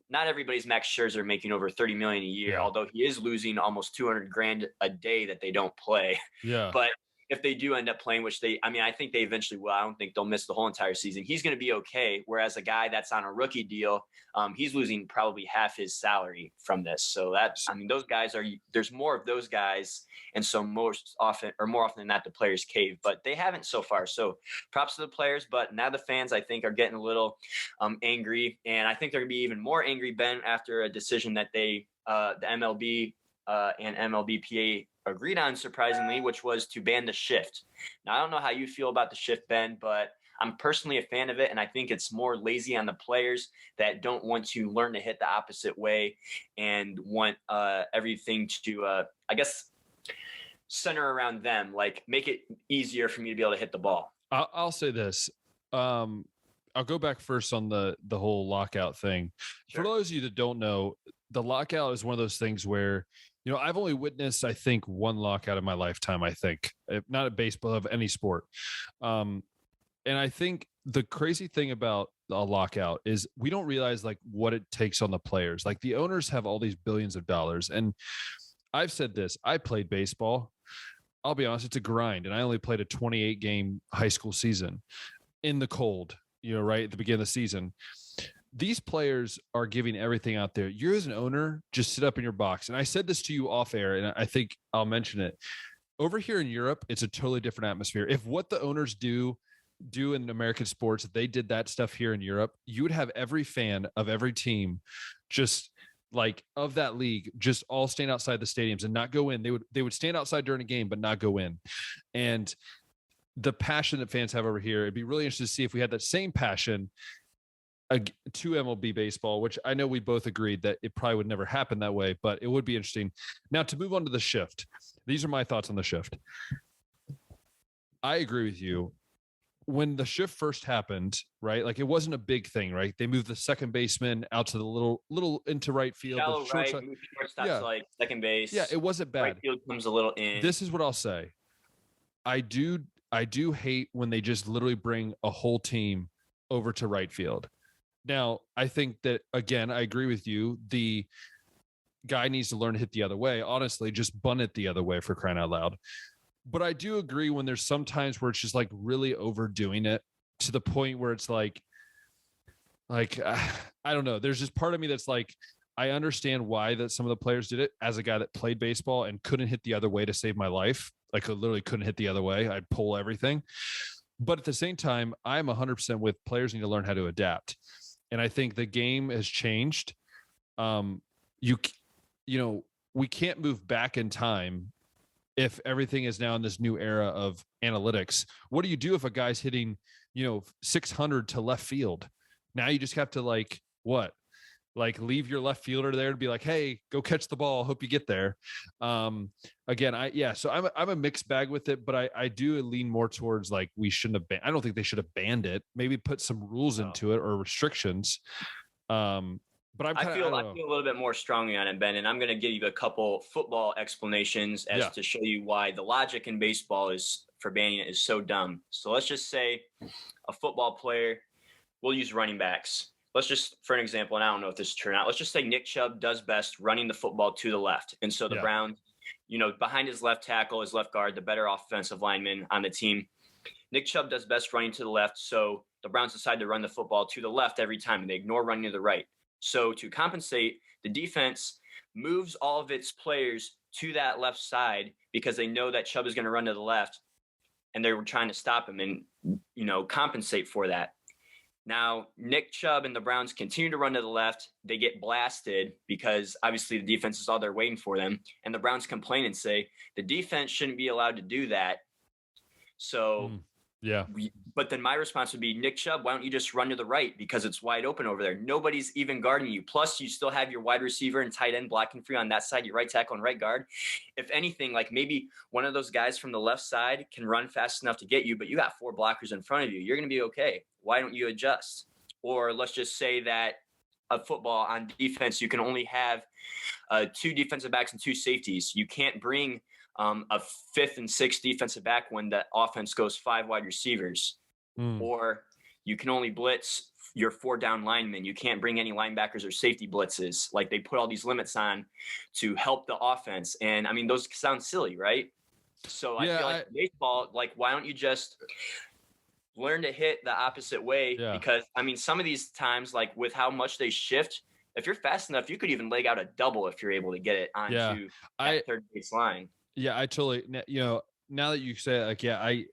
not everybody's Max Scherzer making over 30 million a year, although he is losing almost 200 grand a day that they don't play. Yeah. But if they do end up playing, which I think they eventually will. I don't think they'll miss the whole entire season. He's going to be okay. Whereas a guy that's on a rookie deal, he's losing probably half his salary from this. So those guys there's more of those guys. And so more often than not, the players cave, but they haven't so far. So props to the players, but now the fans, I think, are getting a little angry. And I think they're going to be even more angry, Ben, after a decision that the MLB and MLBPA agreed on, surprisingly, which was to ban the shift. Now, I don't know how you feel about the shift, Ben, but I'm personally a fan of it, and I think it's more lazy on the players that don't want to learn to hit the opposite way and want everything to, center around them, like make it easier for me to be able to hit the ball. I'll say this. I'll go back first on the whole lockout thing. Sure. For those of you that don't know, the lockout is one of those things where, I've only witnessed, I think, one lockout in my lifetime, I think, not at baseball, of any sport. And I think the crazy thing about a lockout is we don't realize like what it takes on the players. Like the owners have all these billions of dollars. And I've said this, I played baseball. I'll be honest, it's a grind. And I only played a 28 game high school season in the cold, right at the beginning of the season. These players are giving everything out there. You as an owner, just sit up in your box. And I said this to you off air, and I think I'll mention it. Over here in Europe, it's a totally different atmosphere. If what the owners do in American sports, if they did that stuff here in Europe, you would have every fan of every team just like of that league, just all stand outside the stadiums and not go in. They would stand outside during a game, but not go in. And the passion that fans have over here, it'd be really interesting to see if we had that same passion to MLB baseball, which I know we both agreed that it probably would never happen that way, but it would be interesting. Now, to move on to the shift, these are my thoughts on the shift. I agree with you. When the shift first happened, right? Like it wasn't a big thing, right? They moved the second baseman out to the little into right field. Shallow right, shortstop to like second base. Yeah, it wasn't bad. Right field comes a little in. This is what I'll say. I do hate when they just literally bring a whole team over to right field. Now, I think that, again, I agree with you. The guy needs to learn to hit the other way. Honestly, just bunt it the other way, for crying out loud. But I do agree when there's some times where it's just like really overdoing it to the point where it's like I don't know. There's just part of me that's like, I understand why that some of the players did it. As a guy that played baseball and couldn't hit the other way to save my life, like I literally couldn't hit the other way. I'd pull everything. But at the same time, I'm 100% with players need to learn how to adapt. And I think the game has changed. We can't move back in time if everything is now in this new era of analytics. What do you do if a guy's hitting, 600 to left field? Now you just have to leave your left fielder there to be like, hey, go catch the ball. Hope you get there. So I'm a mixed bag with it, but I do lean more towards like we shouldn't have I don't think they should have banned it. Maybe put some rules into it or restrictions. But I feel a little bit more strongly on it, Ben, and I'm going to give you a couple football explanations to show you why the logic in baseball for banning it is so dumb. So let's just say a football player, we'll use running backs. Let's just, for an example, and I don't know if this is true or not, let's just say Nick Chubb does best running the football to the left. And so the Browns, behind his left tackle, his left guard, the better offensive lineman on the team, Nick Chubb does best running to the left. So the Browns decide to run the football to the left every time, and they ignore running to the right. So to compensate, the defense moves all of its players to that left side because they know that Chubb is going to run to the left, and they were trying to stop him and, compensate for that. Now, Nick Chubb and the Browns continue to run to the left. They get blasted because obviously the defense is all there waiting for them. And the Browns complain and say the defense shouldn't be allowed to do that. So Yeah. But then my response would be, Nick Chubb, why don't you just run to the right because it's wide open over there? Nobody's even guarding you. Plus, you still have your wide receiver and tight end blocking for you on that side, your right tackle and right guard. If anything, like maybe one of those guys from the left side can run fast enough to get you, but you got 4 blockers in front of you. You're going to be okay. Why don't you adjust? Or let's just say that a football on defense, you can only have 2 defensive backs and 2 safeties. You can't bring a 5th and 6th defensive back when the offense goes 5 wide receivers. Or you can only blitz your 4 down linemen. You can't bring any linebackers or safety blitzes. Like they put all these limits on to help the offense. And I mean, those sound silly, right? So I feel like baseball, like, why don't you just learn to hit the opposite way? Yeah. Because I mean, some of these times, like with how much they shift, if you're fast enough, you could even leg out a double if you're able to get it onto that third base line. Yeah, I totally, now that you say it, like, I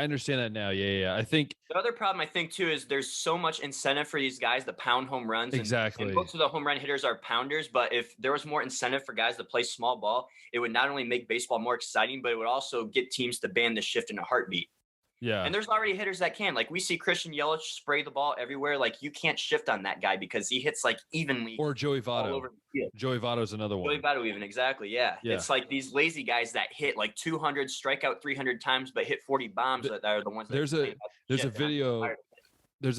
understand that now. Yeah. I think the other problem I think too is there's so much incentive for these guys to pound home runs. Exactly. And most of the home run hitters are pounders, but if there was more incentive for guys to play small ball, it would not only make baseball more exciting, but it would also get teams to ban the shift in a heartbeat. Yeah. And there's already hitters that can. Like we see Christian Yelich spray the ball everywhere. Like you can't shift on that guy because he hits like evenly. Or Joey Votto. All over the field. Joey Votto's another one. Joey Votto even, exactly, yeah. It's like these lazy guys that hit like 200, strike out 300 times, but hit 40 bombs that are the ones that There's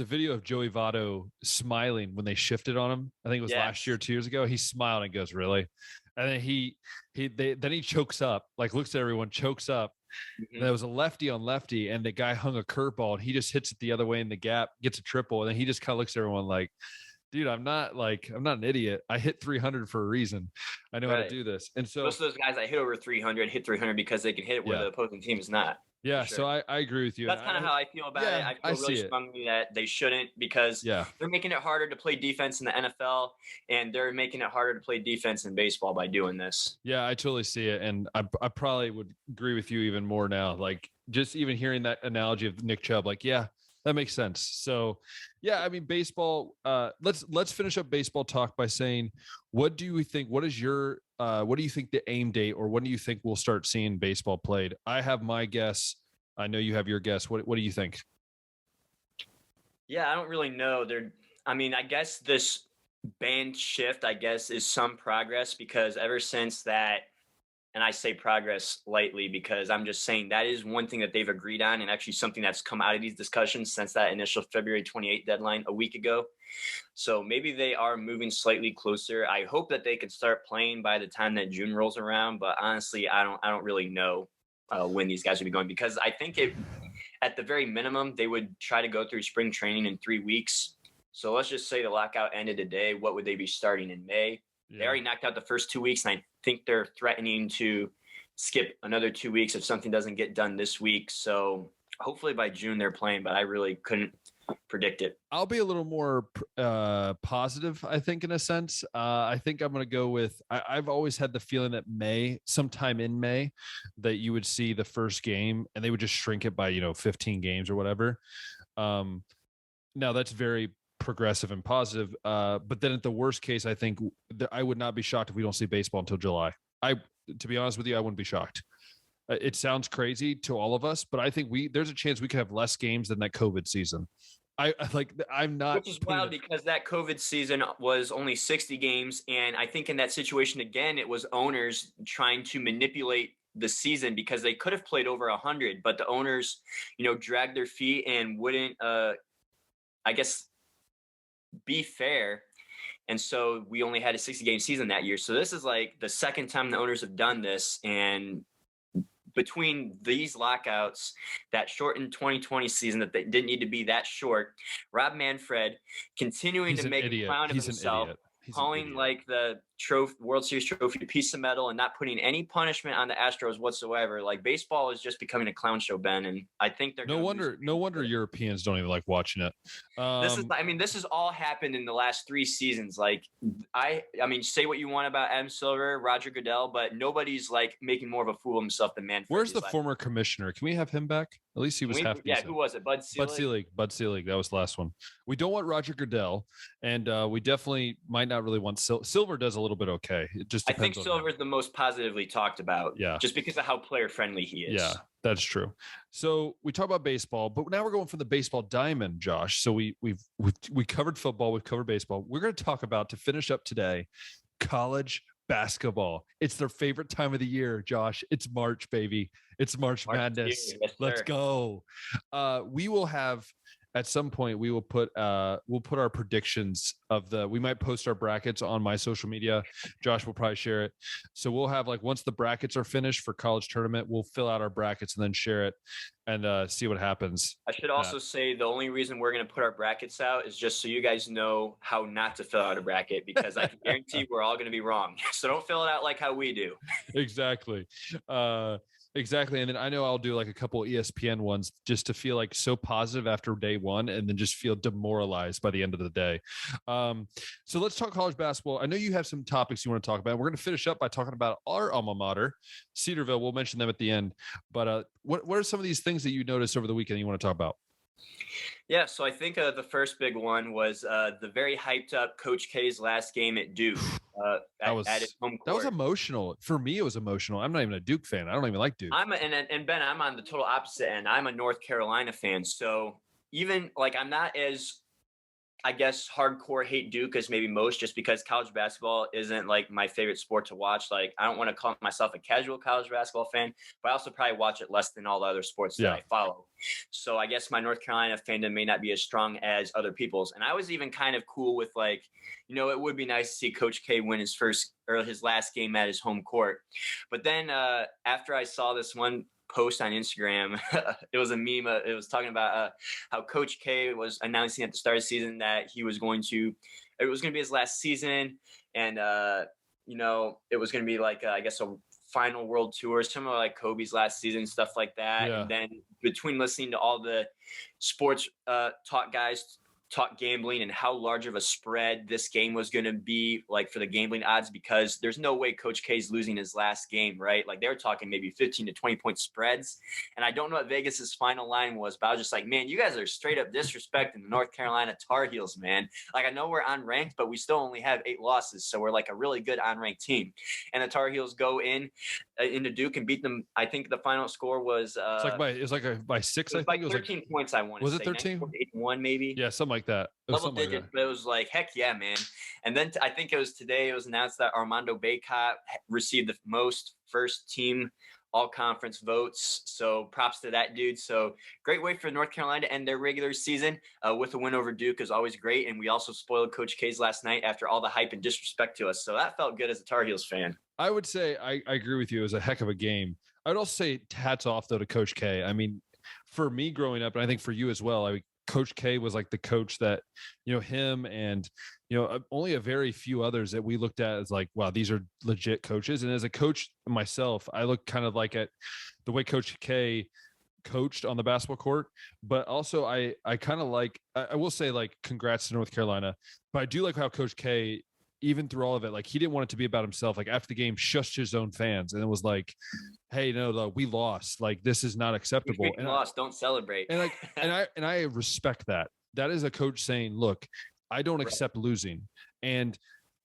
a video of Joey Votto smiling when they shifted on him. I think it was last year, 2 years ago. He smiled and goes, "Really?" And then he chokes up, like looks at everyone, chokes up. And there was a lefty on lefty, and the guy hung a curveball, and he just hits it the other way in the gap, gets a triple, and then he just kind of looks at everyone like, "Dude, I'm not an idiot. I hit 300 for a reason. I know how to do this." And so most of those guys that hit over 300 hit 300 because they can hit it where the opposing team is not. Yeah, sure. So I agree with you. That's kind of how I feel about it. I feel really strongly that they shouldn't because they're making it harder to play defense in the NFL, and they're making it harder to play defense in baseball by doing this. Yeah, I totally see it, and I probably would agree with you even more now. Like just even hearing that analogy of Nick Chubb, like that makes sense. So I mean, baseball. Let's finish up baseball talk by saying, what do you think? What is your what do you think the aim date, or when do you think we'll start seeing baseball played? I have my guess. I know you have your guess. What do you think? Yeah, I don't really know. I mean, I guess this band shift, I guess, is some progress because ever since that, and I say progress lightly because I'm just saying that is one thing that they've agreed on and actually something that's come out of these discussions since that initial February 28th deadline a week ago. So maybe they are moving slightly closer. I hope that they can start playing by the time that June rolls around, but honestly, I don't really know when these guys will be going because I think at the very minimum, they would try to go through spring training in 3 weeks. So let's just say the lockout ended today. What would they be starting in May? Yeah. They already knocked out the first 2 weeks, and I think they're threatening to skip another 2 weeks if something doesn't get done this week. So hopefully by June they're playing, but I really couldn't predict it. I'll be a little more positive, I think, in a sense. I think I'm going to go with I've always had the feeling that sometime in May, that you would see the first game and they would just shrink it by 15 games or whatever. Now that's very progressive and positive, but then at the worst case, I think I would not be shocked if we don't see baseball until July. To be honest with you, I wouldn't be shocked. It sounds crazy to all of us, but I think there's a chance we could have less games than that COVID season. I'm not. Which is wild because that COVID season was only 60 games. And I think in that situation, again, it was owners trying to manipulate the season because they could have played over 100, but the owners, dragged their feet and wouldn't, I guess, be fair. And so we only had a 60-game season that year. So this is like the second time the owners have done this. And between these lockouts, that shortened 2020 season that they didn't need to be that short, Rob Manfred continuing to make a clown of himself, calling like the World Series trophy a piece of metal and not putting any punishment on the Astros whatsoever. Like baseball is just becoming a clown show, Ben, and I think they're no wonder Europeans don't even like watching it. This has all happened in the last 3 seasons. Like I mean, say what you want about Adam Silver, Roger Goodell, but nobody's like making more of a fool of himself than Manfred. Where's the former commissioner? Can we have him back? At least he was half decent. Who was it? Bud Selig. Bud Selig. That was the last one. We don't want Roger Goodell, and we definitely might not really want Silver. Does a little bit okay. It just I think depends on Silver is the most positively talked about, Yeah. just because of how player friendly he is. Yeah, that's true. So we talk about baseball, but now we're going for the baseball diamond, Josh. So we covered football, we've covered baseball. We're going to talk about, to finish up today, college basketball. It's their favorite time of the year, Josh. It's March, baby. It's March Madness. Yes, Let's go. We will have, at some point, we'll put our predictions of we might post our brackets on my social media. Josh will probably share it. So we'll have, like, once the brackets are finished for college tournament, we'll fill out our brackets and then share it and see what happens. I should also say the only reason we're going to put our brackets out is just so you guys know how not to fill out a bracket, because I can guarantee we're all going to be wrong. So don't fill it out like how we do. Exactly. Exactly. And then I know I'll do like a couple ESPN ones just to feel like so positive after day one and then just feel demoralized by the end of the day. So let's talk college basketball. I know you have some topics you want to talk about. We're going to finish up by talking about our alma mater, Cedarville. We'll mention them at the end. But what are some of these things that you noticed over the weekend you want to talk about? Yeah, so I think the first big one was the very hyped up Coach K's last game at Duke at his home court. That was emotional. For me, it was emotional. I'm not even a Duke fan. I don't even like Duke. And Ben, I'm on the total opposite end. I'm a North Carolina fan. So even like I'm not as, I guess, hardcore hate Duke as maybe most, just because college basketball isn't like my favorite sport to watch. Like, I don't want to call myself a casual college basketball fan, but I also probably watch it less than all the other sports that I follow. So I guess my North Carolina fandom may not be as strong as other people's. And I was even kind of cool with, like, you know, it would be nice to see Coach K win his last game at his home court. But then after I saw this one post on Instagram, it was a meme. It was talking about how Coach K was announcing at the start of the season that it was going to be his last season. And, you know, it was going to be like, I guess, a final world tour, similar like Kobe's last season, stuff like that. Yeah. And then between listening to all the sports talk guys talk gambling and how large of a spread this game was going to be, like, for the gambling odds, because there's no way Coach K's losing his last game, right? Like, they were talking maybe 15 to 20 point spreads. And I don't know what Vegas's final line was, but I was just like, man, you guys are straight up disrespecting the North Carolina Tar Heels, man. Like, I know we're unranked, but we still only have 8 losses. So we're like a really good unranked team. And the Tar Heels go into Duke and beat them. I think the final score was by 6. I think it was 13 points. I want to say. Was it 13? 8-1 maybe. Yeah, something like that. Double digits, but it was like, heck yeah, man. And then I think it was today, it was announced that Armando Bacot received the most first team all-conference votes. So props to that dude. So great way for North Carolina to end their regular season with a win over Duke is always great. And we also spoiled Coach K's last night after all the hype and disrespect to us. So that felt good as a Tar Heels fan. I would say I agree with you. It was a heck of a game. I would also say hats off, though, to Coach K. I mean, for me growing up, and I think for you as well, Coach K was like the coach that, you know, him and, you know, only a very few others that we looked at as like, wow, these are legit coaches. And as a coach myself, I look kind of like at the way Coach K coached on the basketball court, but also I kind of like, I will say, like, congrats to North Carolina, but I do like how Coach K, even through all of it, like, he didn't want it to be about himself. Like, after the game, shushed his own fans and it was like, hey, no, we lost. Like, this is not acceptable. And lost, don't celebrate. And I respect that. That is a coach saying, look, I don't accept losing. And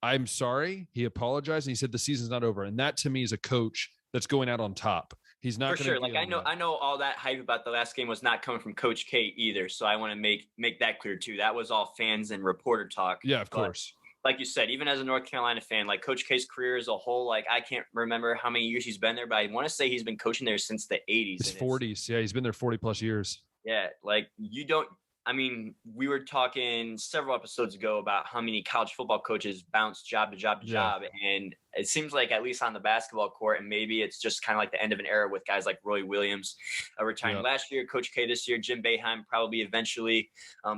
I'm sorry. He apologized and he said the season's not over. And that, to me, is a coach that's going out on top. He's not for sure. Like, I know all that hype about the last game was not coming from Coach K either. So I want to make that clear too. That was all fans and reporter talk. Yeah, of course. Like you said, even as a North Carolina fan, like, Coach K's career as a whole, like, I can't remember how many years he's been there, but I want to say he's been coaching there since the 80s. His 40s. Yeah, he's been there 40 plus years. Yeah, like, we were talking several episodes ago about how many college football coaches bounce job to job to job. And it seems like, at least on the basketball court, and maybe it's just kind of like the end of an era with guys like Roy Williams retiring last year, Coach K this year, Jim Boeheim probably eventually.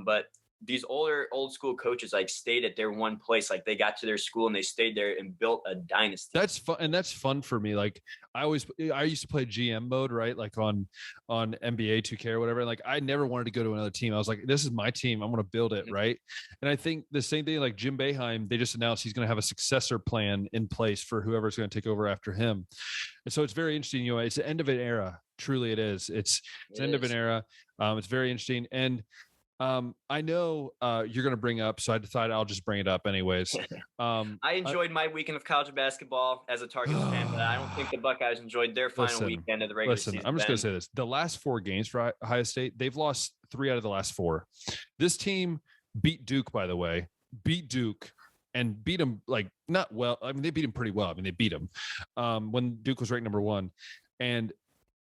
But these old school coaches, like, stayed at their one place. Like, they got to their school and they stayed there and built a dynasty. That's fun. And that's fun for me. Like, I used to play GM mode, right? Like on NBA 2K or whatever. Like, I never wanted to go to another team. I was like, this is my team. I'm going to build it. Right. And I think the same thing, like Jim Boeheim, they just announced he's going to have a successor plan in place for whoever's going to take over after him. And so it's very interesting. You know, it's the end of an era. Truly it is. It's the end of an era. It's very interesting. And I know you're going to bring up, so I decided I'll just bring it up anyways. I enjoyed my weekend of college basketball as a Targets fan, but I don't think the Buckeyes enjoyed their final weekend of the regular season. I'm just going to say this. The last 4 games for Ohio State, they've lost 3 out of the last 4. This team beat Duke, by the way, and beat them like not well. I mean, they beat them pretty well. I mean, they beat them when Duke was ranked number 1. And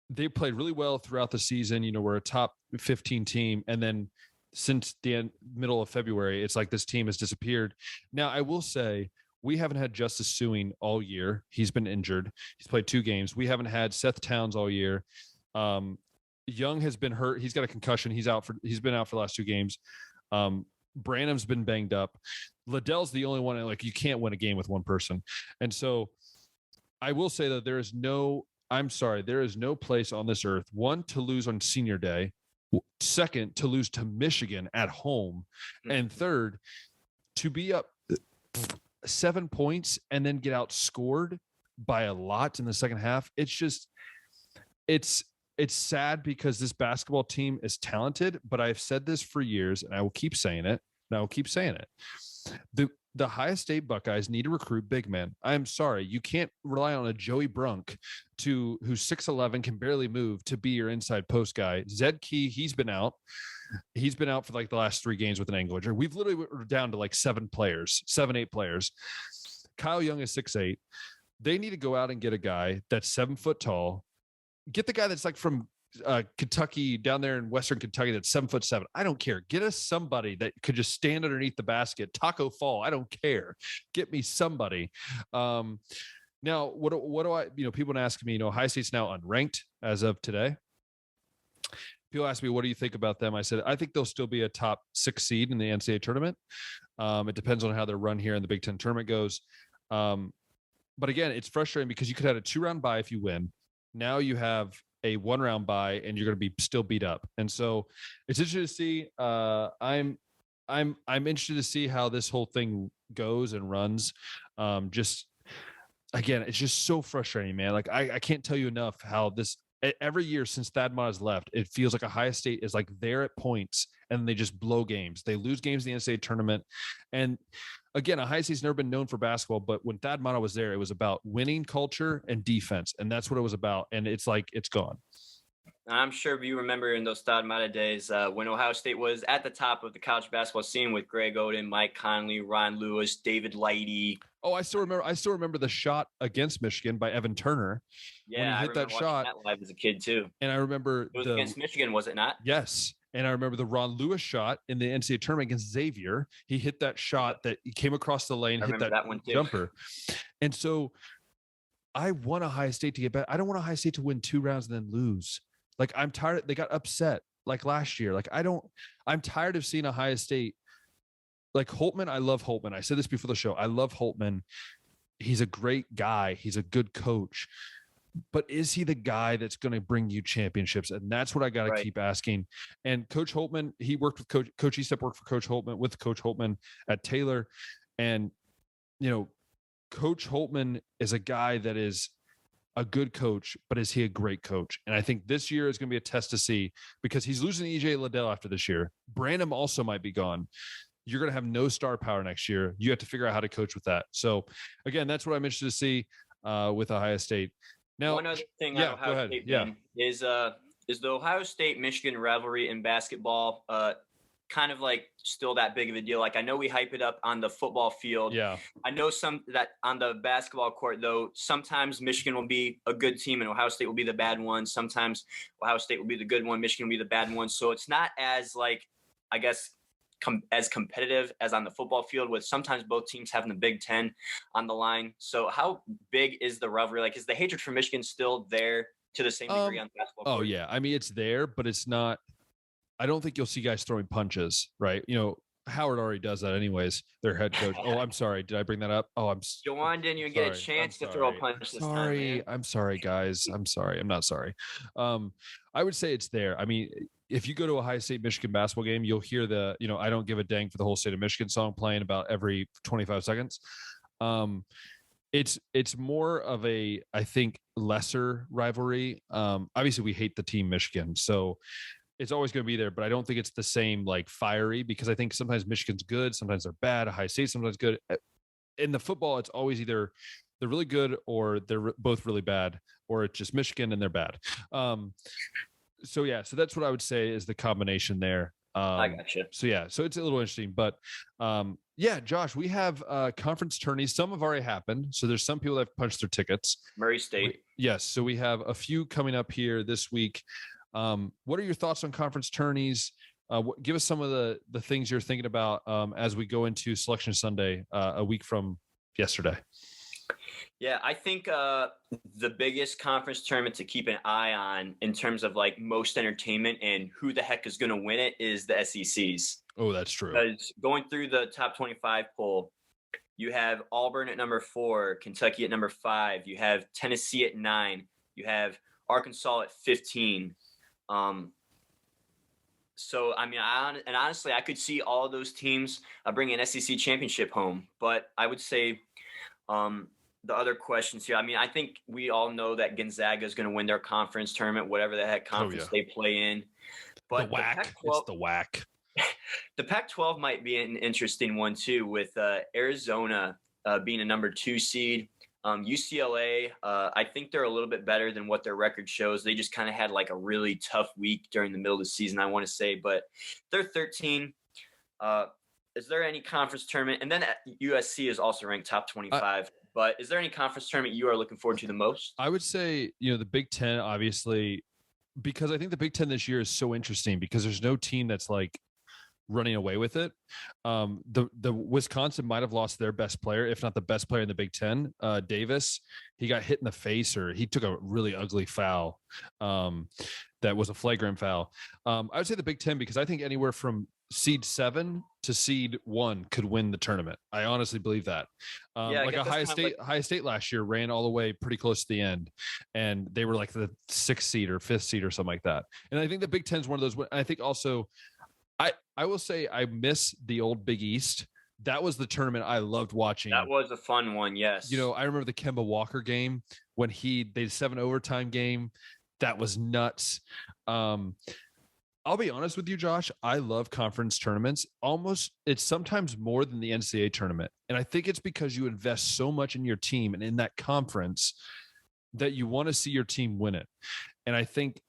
they played really well throughout the season. You know, we're a top 15 team. And then since the middle of February, it's like this team has disappeared. Now, I will say we haven't had Justice Suing all year. He's been injured. He's played 2 games. We haven't had Seth Towns all year. Young has been hurt. He's got a concussion. He's been out for the last 2 games. Branham's been banged up. Liddell's the only one, like, you can't win a game with one person. And so I will say that there is no place on this earth, 1, to lose on senior day, 2nd, to lose to Michigan at home, and 3rd, to be up 7 points and then get outscored by a lot in the second half. It's just, it's sad because this basketball team is talented, but I've said this for years and I will keep saying it. The Ohio State Buckeyes need to recruit big men. I'm sorry. You can't rely on a Joey Brunk who's 6'11", can barely move, to be your inside post guy. Zed Key, he's been out. He's been out for like the last 3 games with an ankle injury. We've literally were down to like 7, 8 players. Kyle Young is 6'8". They need to go out and get a guy that's 7 foot tall. Get the guy that's like from Kentucky, down there in Western Kentucky, that's 7'7". I don't care. Get us somebody that could just stand underneath the basket. Taco Fall. I don't care. Get me somebody. Now, what do I, people ask me, Ohio State's now unranked as of today. People ask me, what do you think about them? I said, I think they'll still be a top 6 seed in the NCAA tournament. It depends on how their run here in the Big Ten tournament goes. But again, it's frustrating because you could have a 2-round bye if you win. Now you have a 1-round bye and you're going to be still beat up. And so it's interesting to see. I'm interested to see how this whole thing goes and runs. Again, it's just so frustrating, man. Like I can't tell you enough how this, every year since Thad Matta has left, it feels like Ohio State is like there at points and they just blow games. They lose games in the NCAA tournament. And again, Ohio State's never been known for basketball, but when Thad Matta was there, it was about winning culture and defense. And that's what it was about. And it's like, it's gone. I'm sure you remember in those Thad Matta days when Ohio State was at the top of the college basketball scene with Greg Oden, Mike Conley, Ron Lewis, David Lighty. Oh, I still remember the shot against Michigan by Evan Turner. Yeah, when he hit that shot that live as a kid too. And I remember it was against Michigan, was it not? Yes. And I remember the Ron Lewis shot in the NCAA tournament against Xavier. He hit that shot that he came across the lane, hit that one jumper. And so I want Ohio State to get better. I don't want Ohio State to win 2 rounds and then lose. Like, I'm tired. They got upset like last year. Like, I'm tired of seeing Ohio State. Like Holtman, I love Holtman. I said this before the show. I love Holtman. He's a great guy. He's a good coach. But is he the guy that's going to bring you championships? And that's what I got to keep asking. And Coach Holtman, he worked with Coach Eastep worked for Coach Holtman at Taylor. And, Coach Holtman is a guy that is a good coach, but is he a great coach? And I think this year is going to be a test to see, because he's losing EJ Liddell after this year. Branham also might be gone. You're going to have no star power next year. You have to figure out how to coach with that. So again, that's what I'm interested to see with Ohio State. Now, one other thing on Ohio State is the Ohio State-Michigan rivalry in basketball kind of like still that big of a deal? Like, I know we hype it up on the football field. Yeah. I know that on the basketball court, though, sometimes Michigan will be a good team and Ohio State will be the bad one. Sometimes Ohio State will be the good one, Michigan will be the bad one. So it's not as, like, I guess, as competitive as on the football field, with sometimes both teams having the Big Ten on the line. So how big is the rivalry? Like, is the hatred for Michigan still there to the same degree on the basketball court? Oh, yeah. I mean, it's there, but it's not. I don't think you'll see guys throwing punches, right? Howard already does that anyways, their head coach. Oh, I'm sorry. Did I bring that up? Oh, Jawan didn't even get a chance to throw a punch this time, man. I'm sorry, guys. I'm sorry. I'm not sorry. I would say it's there. I mean, if you go to a Ohio State Michigan basketball game, you'll hear the, I don't give a dang for the whole state of Michigan song playing about every 25 seconds. It's more of a, I think, lesser rivalry. Obviously we hate the team Michigan. So it's always going to be there, but I don't think it's the same like fiery, because I think sometimes Michigan's good, sometimes they're bad. Ohio State sometimes good. In the football, it's always either they're really good or they're both really bad, or it's just Michigan and they're bad. So that's what I would say is the combination there. I gotcha. So it's a little interesting, but Josh, we have conference tourneys. Some have already happened, so there's some people that have punched their tickets. Murray State. Yes, so we have a few coming up here this week. What are your thoughts on conference tourneys? Give us some of the things you're thinking about as we go into Selection Sunday a week from yesterday. Yeah, I think the biggest conference tournament to keep an eye on in terms of like most entertainment and who the heck is going to win it is the SECs. Oh, that's true. Because going through the top 25 poll, you have Auburn at number 4, Kentucky at number 5, you have Tennessee at 9, you have Arkansas at 15. So, I mean, honestly, I could see all of those teams bring an SEC championship home. But I would say the other questions here, I mean, I think we all know that Gonzaga is going to win their conference tournament, whatever the heck conference they play in. But the WAC, it's the WAC. The Pac-12 might be an interesting one, too, with Arizona being a number 2 seed. UCLA, I think they're a little bit better than what their record shows. They just kind of had like a really tough week during the middle of the season, I want to say, but they're 13. Is there any conference tournament? And then USC is also ranked top 25. But is there any conference tournament you are looking forward to the most? I would say, the Big Ten, obviously, because I think the Big Ten this year is so interesting because there's no team that's like running away with it. The Wisconsin might have lost their best player, if not the best player in the Big Ten, Davis. He got hit in the face, or he took a really ugly foul that was a flagrant foul. I would say the Big Ten, because I think anywhere from seed 7 to seed 1 could win the tournament. I honestly believe that. Like Ohio State last year ran all the way pretty close to the end, and they were like the 6th seed or 5th seed or something like that. And I think the Big Ten is one of those. I think also, I will say I miss the old Big East. That was the tournament I loved watching. That was a fun one, yes. I remember the Kemba Walker game when they did 7 overtime game. That was nuts. I'll be honest with you, Josh. I love conference tournaments. It's sometimes more than the NCAA tournament. And I think it's because you invest so much in your team and in that conference that you want to see your team win it. And I think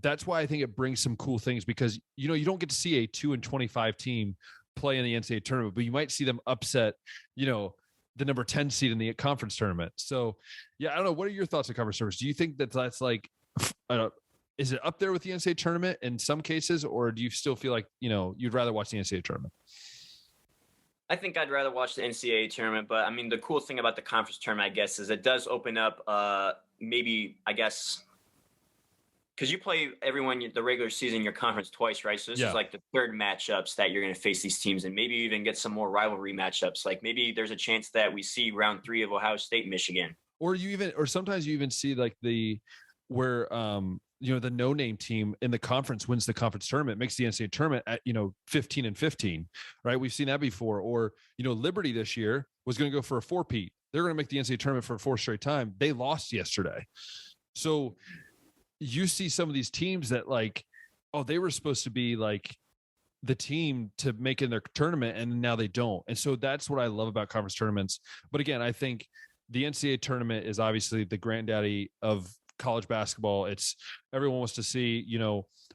that's why I think it brings some cool things, because, you don't get to see a 2-25 team play in the NCAA tournament, but you might see them upset, the number 10 seed in the conference tournament. So, I don't know. What are your thoughts on conference tournaments? Do you think that's like, is it up there with the NCAA tournament in some cases, or do you still feel like, you'd rather watch the NCAA tournament? I think I'd rather watch the NCAA tournament, but I mean, the cool thing about the conference tournament, I guess, is it does open up maybe, I guess, because you play everyone the regular season in your conference twice, right? So this is like the third matchups that you're going to face these teams, and maybe even get some more rivalry matchups. Like maybe there's a chance that we see round 3 of Ohio State, Michigan, or sometimes you even see like the no-name team in the conference wins the conference tournament, makes the NCAA tournament at 15-15, right? We've seen that before. Or Liberty this year was going to go for a 4-peat. They're going to make the NCAA tournament for a 4th straight time. They lost yesterday, so you see some of these teams that like, oh, they were supposed to be like the team to make in their tournament, and now they don't. And so that's what I love about conference tournaments. But again, I think the NCAA tournament is obviously the granddaddy of college basketball. It's everyone wants to see,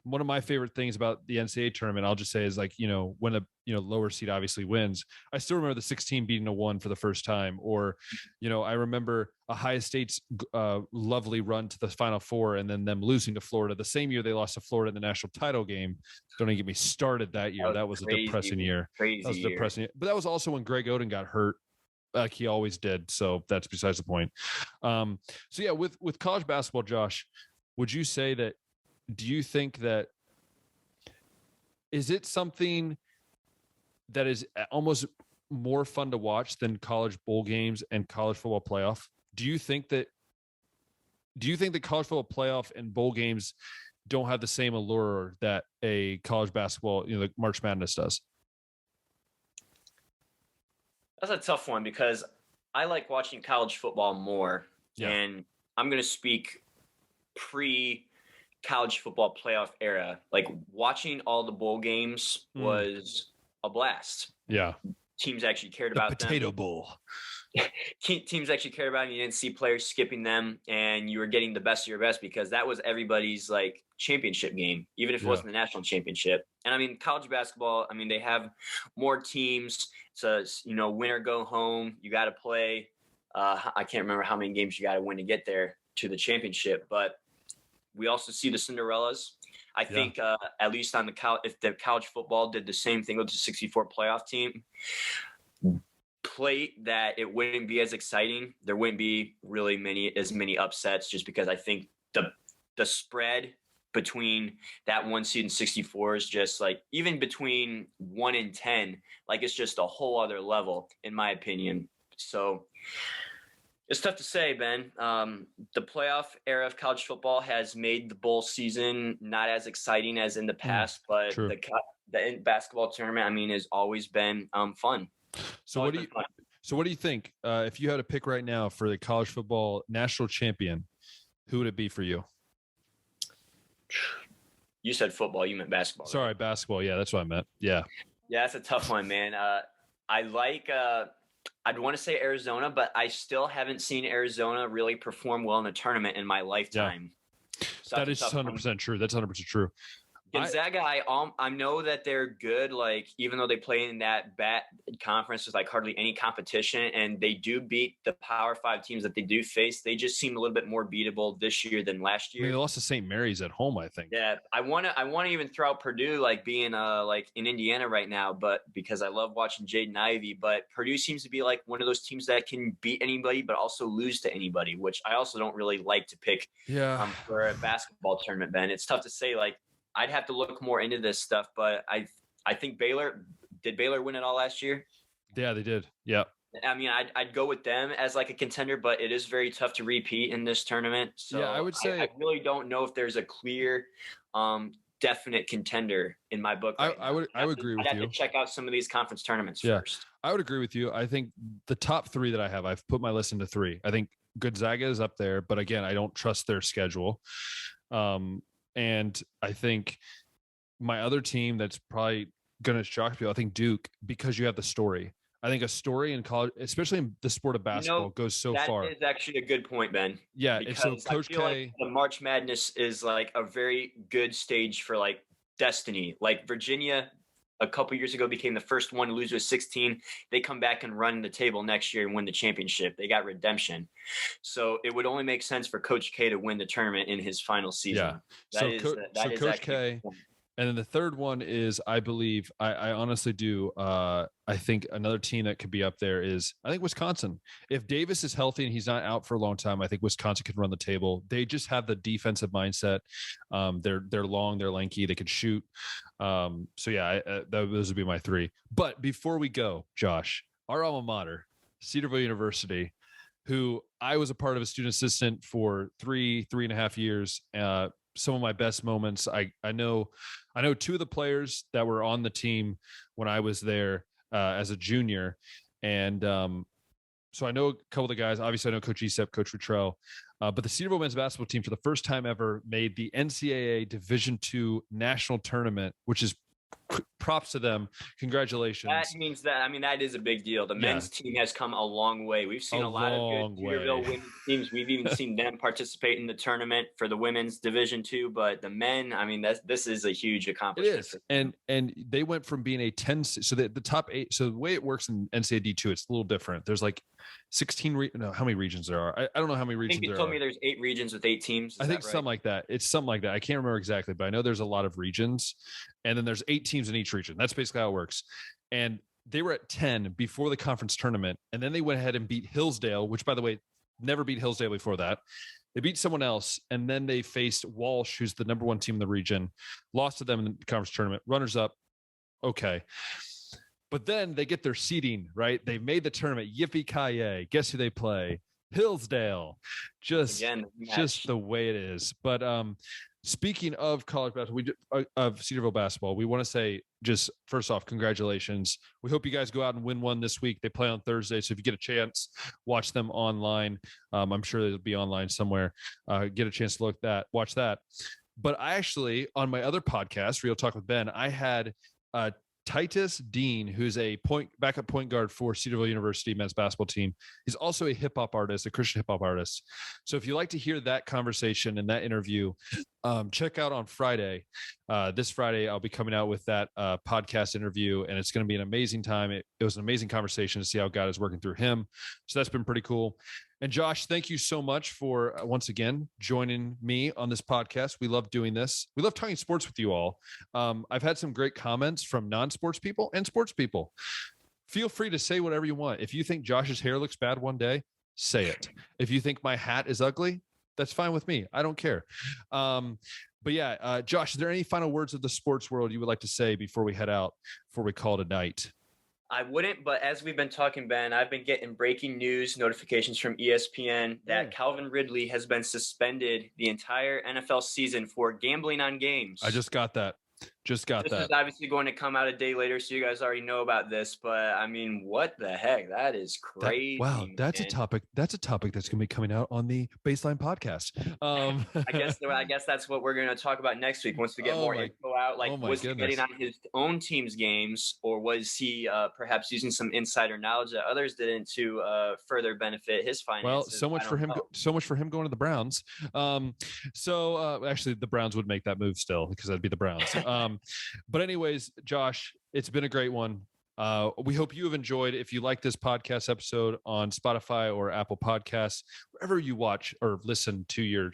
one of my favorite things about the NCAA tournament, I'll just say, is like, when a lower seed obviously wins. I still remember the 16 beating a 1 for the first time, or, I remember Ohio State's lovely run to the Final Four and then them losing to Florida the same year they lost to Florida in the national title game. Don't even get me started that year. That was a depressing year. Depressing. But that was also when Greg Oden got hurt, like he always did. So that's besides the point. With college basketball, Josh, would you say that, do you think that, is it something that is almost more fun to watch than college bowl games and college football playoff? Do you think that college football playoff and bowl games don't have the same allure that a college basketball, like March Madness does? That's a tough one, because I like watching college football more. Yeah. And I'm going to speak college football playoff era, like watching all the bowl games was a blast. Yeah. Teams actually cared The about Potato them. Bowl. Teams actually cared about them. You didn't see players skipping them, and you were getting the best of your best because that was everybody's like championship game, even if it wasn't the national championship. And I mean, college basketball, I mean, they have more teams. So, you know, win or go home. You got to play. I can't remember how many games you got to win to get there to the championship, but we also see the Cinderellas. I think at least on if the college football did the same thing with the 64 playoff team, plate that it wouldn't be as exciting. There wouldn't be really as many upsets just because I think the spread between that 1 seed and 64 is just like, even between 1 and 10, like it's just a whole other level in my opinion. So it's tough to say, Ben. The playoff era of college football has made the bowl season not as exciting as in the past, but the basketball tournament, I mean, has always been fun. So what do you think if you had to pick right now for the college football national champion, who would it be for you? You said football, you meant basketball. Sorry, right? Basketball. Yeah, that's what I meant. Yeah, that's a tough one, man. I like I'd want to say Arizona, but I still haven't seen Arizona really perform well in a tournament in my lifetime. Yeah. So that is 100% true. That's 100% true. Gonzaga, I know that they're good, like, even though they play in that bad conference with like hardly any competition, and they do beat the Power 5 teams that they do face. They just seem a little bit more beatable this year than last year. I mean, they lost to St. Mary's at home, I think. Yeah, I want to even throw out Purdue, like being like in Indiana right now, but because I love watching Jaden Ivey. But Purdue seems to be like one of those teams that can beat anybody, but also lose to anybody, which I also don't really like to pick. For a basketball tournament, Ben. It's tough to say, like. I'd have to look more into this stuff, but I think Baylor win it all last year? Yeah, they did. Yeah. I mean, I'd go with them as like a contender, but it is very tough to repeat in this tournament. So yeah, I would say I really don't know if there's a clear, definite contender in my book. I would agree with you. I'd have to check out some of these conference tournaments first. I would agree with you. I think the top 3 that I have, I've put my list into 3. I think Gonzaga is up there, but again, I don't trust their schedule. And I think my other team that's probably going to shock people, I think Duke, because you have the story. I think a story in college, especially in the sport of basketball, goes so far. That is actually a good point, Ben. Yeah. So Coach K, like the March Madness is like a very good stage for like destiny. Like Virginia a couple years ago became the first one to lose to a 16. They come back and run the table next year and win the championship. They got redemption. So it would only make sense for Coach K to win the tournament in his final season. Yeah. So Coach K. And then the third one is, I believe, I honestly do. I think another team that could be up there is, I think Wisconsin. If Davis is healthy and he's not out for a long time, I think Wisconsin could run the table. They just have the defensive mindset. They're long, they're lanky, they can shoot. So yeah, those would be my 3. But before we go, Josh, our alma mater, Cedarville University, who I was a part of a student assistant for 3.5 years. Some of my best moments. I know 2 of the players that were on the team when I was there as a junior. And so I know a couple of the guys. Obviously, I know Coach Esep, Coach Futrell. But the Cedarville men's basketball team, for the first time ever, made the NCAA Division II national tournament, which is props to them. Congratulations. That means that, I mean, that is a big deal. The men's team has come a long way. We've seen a lot of good Cedarville women's teams. We've even seen them participate in the tournament for the women's Division II, but the men, I mean, this is a huge accomplishment. It is. And they went from being a 10, so the top 8, so the way it works in NCAA D2, it's a little different. There's like 16 how many regions there are. I don't know how many regions there are. I think you told me there's 8 regions with 8 teams. I think something like that. It's something like that. I can't remember exactly, but I know there's a lot of regions, and then there's 8 teams in each region. That's basically how it works. And they were at 10 before the conference tournament, and then they went ahead and beat Hillsdale, which, by the way, never beat Hillsdale before that. They beat someone else, and then they faced Walsh, who's the number 1 team in the region, lost to them in the conference tournament, runners up. Okay. But then they get their seeding, right? They made the tournament. Yippee-ki-yay. Guess who they play? Hillsdale. Just the way it is. But speaking of college basketball, of Cedarville basketball, we want to say, just first off, congratulations. We hope you guys go out and win one this week. They play on Thursday, so if you get a chance, watch them online. I'm sure they'll be online somewhere. Get a chance to watch that. But I actually, on my other podcast, Real Talk with Ben, I had Titus Dean, who's a backup point guard for Cedarville University men's basketball team. He's also a hip hop artist, a Christian hip hop artist. So if you like to hear that conversation and that interview, check out on Friday. This Friday, I'll be coming out with that podcast interview, and it's going to be an amazing time. It was an amazing conversation to see how God is working through him. So that's been pretty cool. And Josh, thank you so much for once again joining me on this podcast. We love doing this. We love talking sports with you all. I've had some great comments from non-sports people and sports people. Feel free to say whatever you want. If you think Josh's hair looks bad one day, say it. If you think my hat is ugly, that's fine with me. I don't care. But yeah, Josh, is there any final words of the sports world you would like to say before we head out, before we call it a night? I wouldn't, but as we've been talking, Ben, I've been getting breaking news notifications from ESPN that Calvin Ridley has been suspended the entire NFL season for gambling on games. I just got that. This is obviously going to come out a day later, so you guys already know about this. But I mean, what the heck? That is crazy. Wow, that's a topic. That's a topic that's going to be coming out on the Baseline podcast. I guess that's what we're going to talk about next week once we get more info out. Like, was he betting on his own team's games, or was he perhaps using some insider knowledge that others didn't to further benefit his finances? Well, so much for him. So much for him going to the Browns. Actually, the Browns would make that move still because that'd be the Browns. But anyways, Josh, it's been a great one. We hope you have enjoyed. If you like this podcast episode on Spotify or Apple Podcasts, wherever you watch or listen to your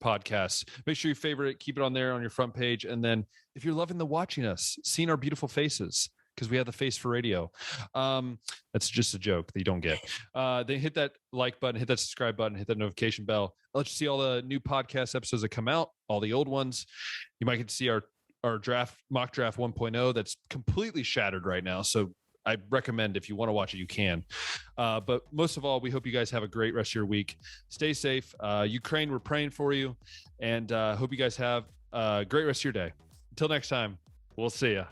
podcasts, make sure you favorite it, keep it on there on your front page. And then if you're loving watching us, seeing our beautiful faces, because we have the face for radio. That's just a joke that you don't get. Then hit that like button, hit that subscribe button, hit that notification bell. I'll let you see all the new podcast episodes that come out, all the old ones. You might get to see our mock draft 1.0 that's completely shattered right now. So I recommend if you want to watch it, you can. But most of all, we hope you guys have a great rest of your week. Stay safe. Ukraine, we're praying for you. And hope you guys have a great rest of your day. Until next time, we'll see ya.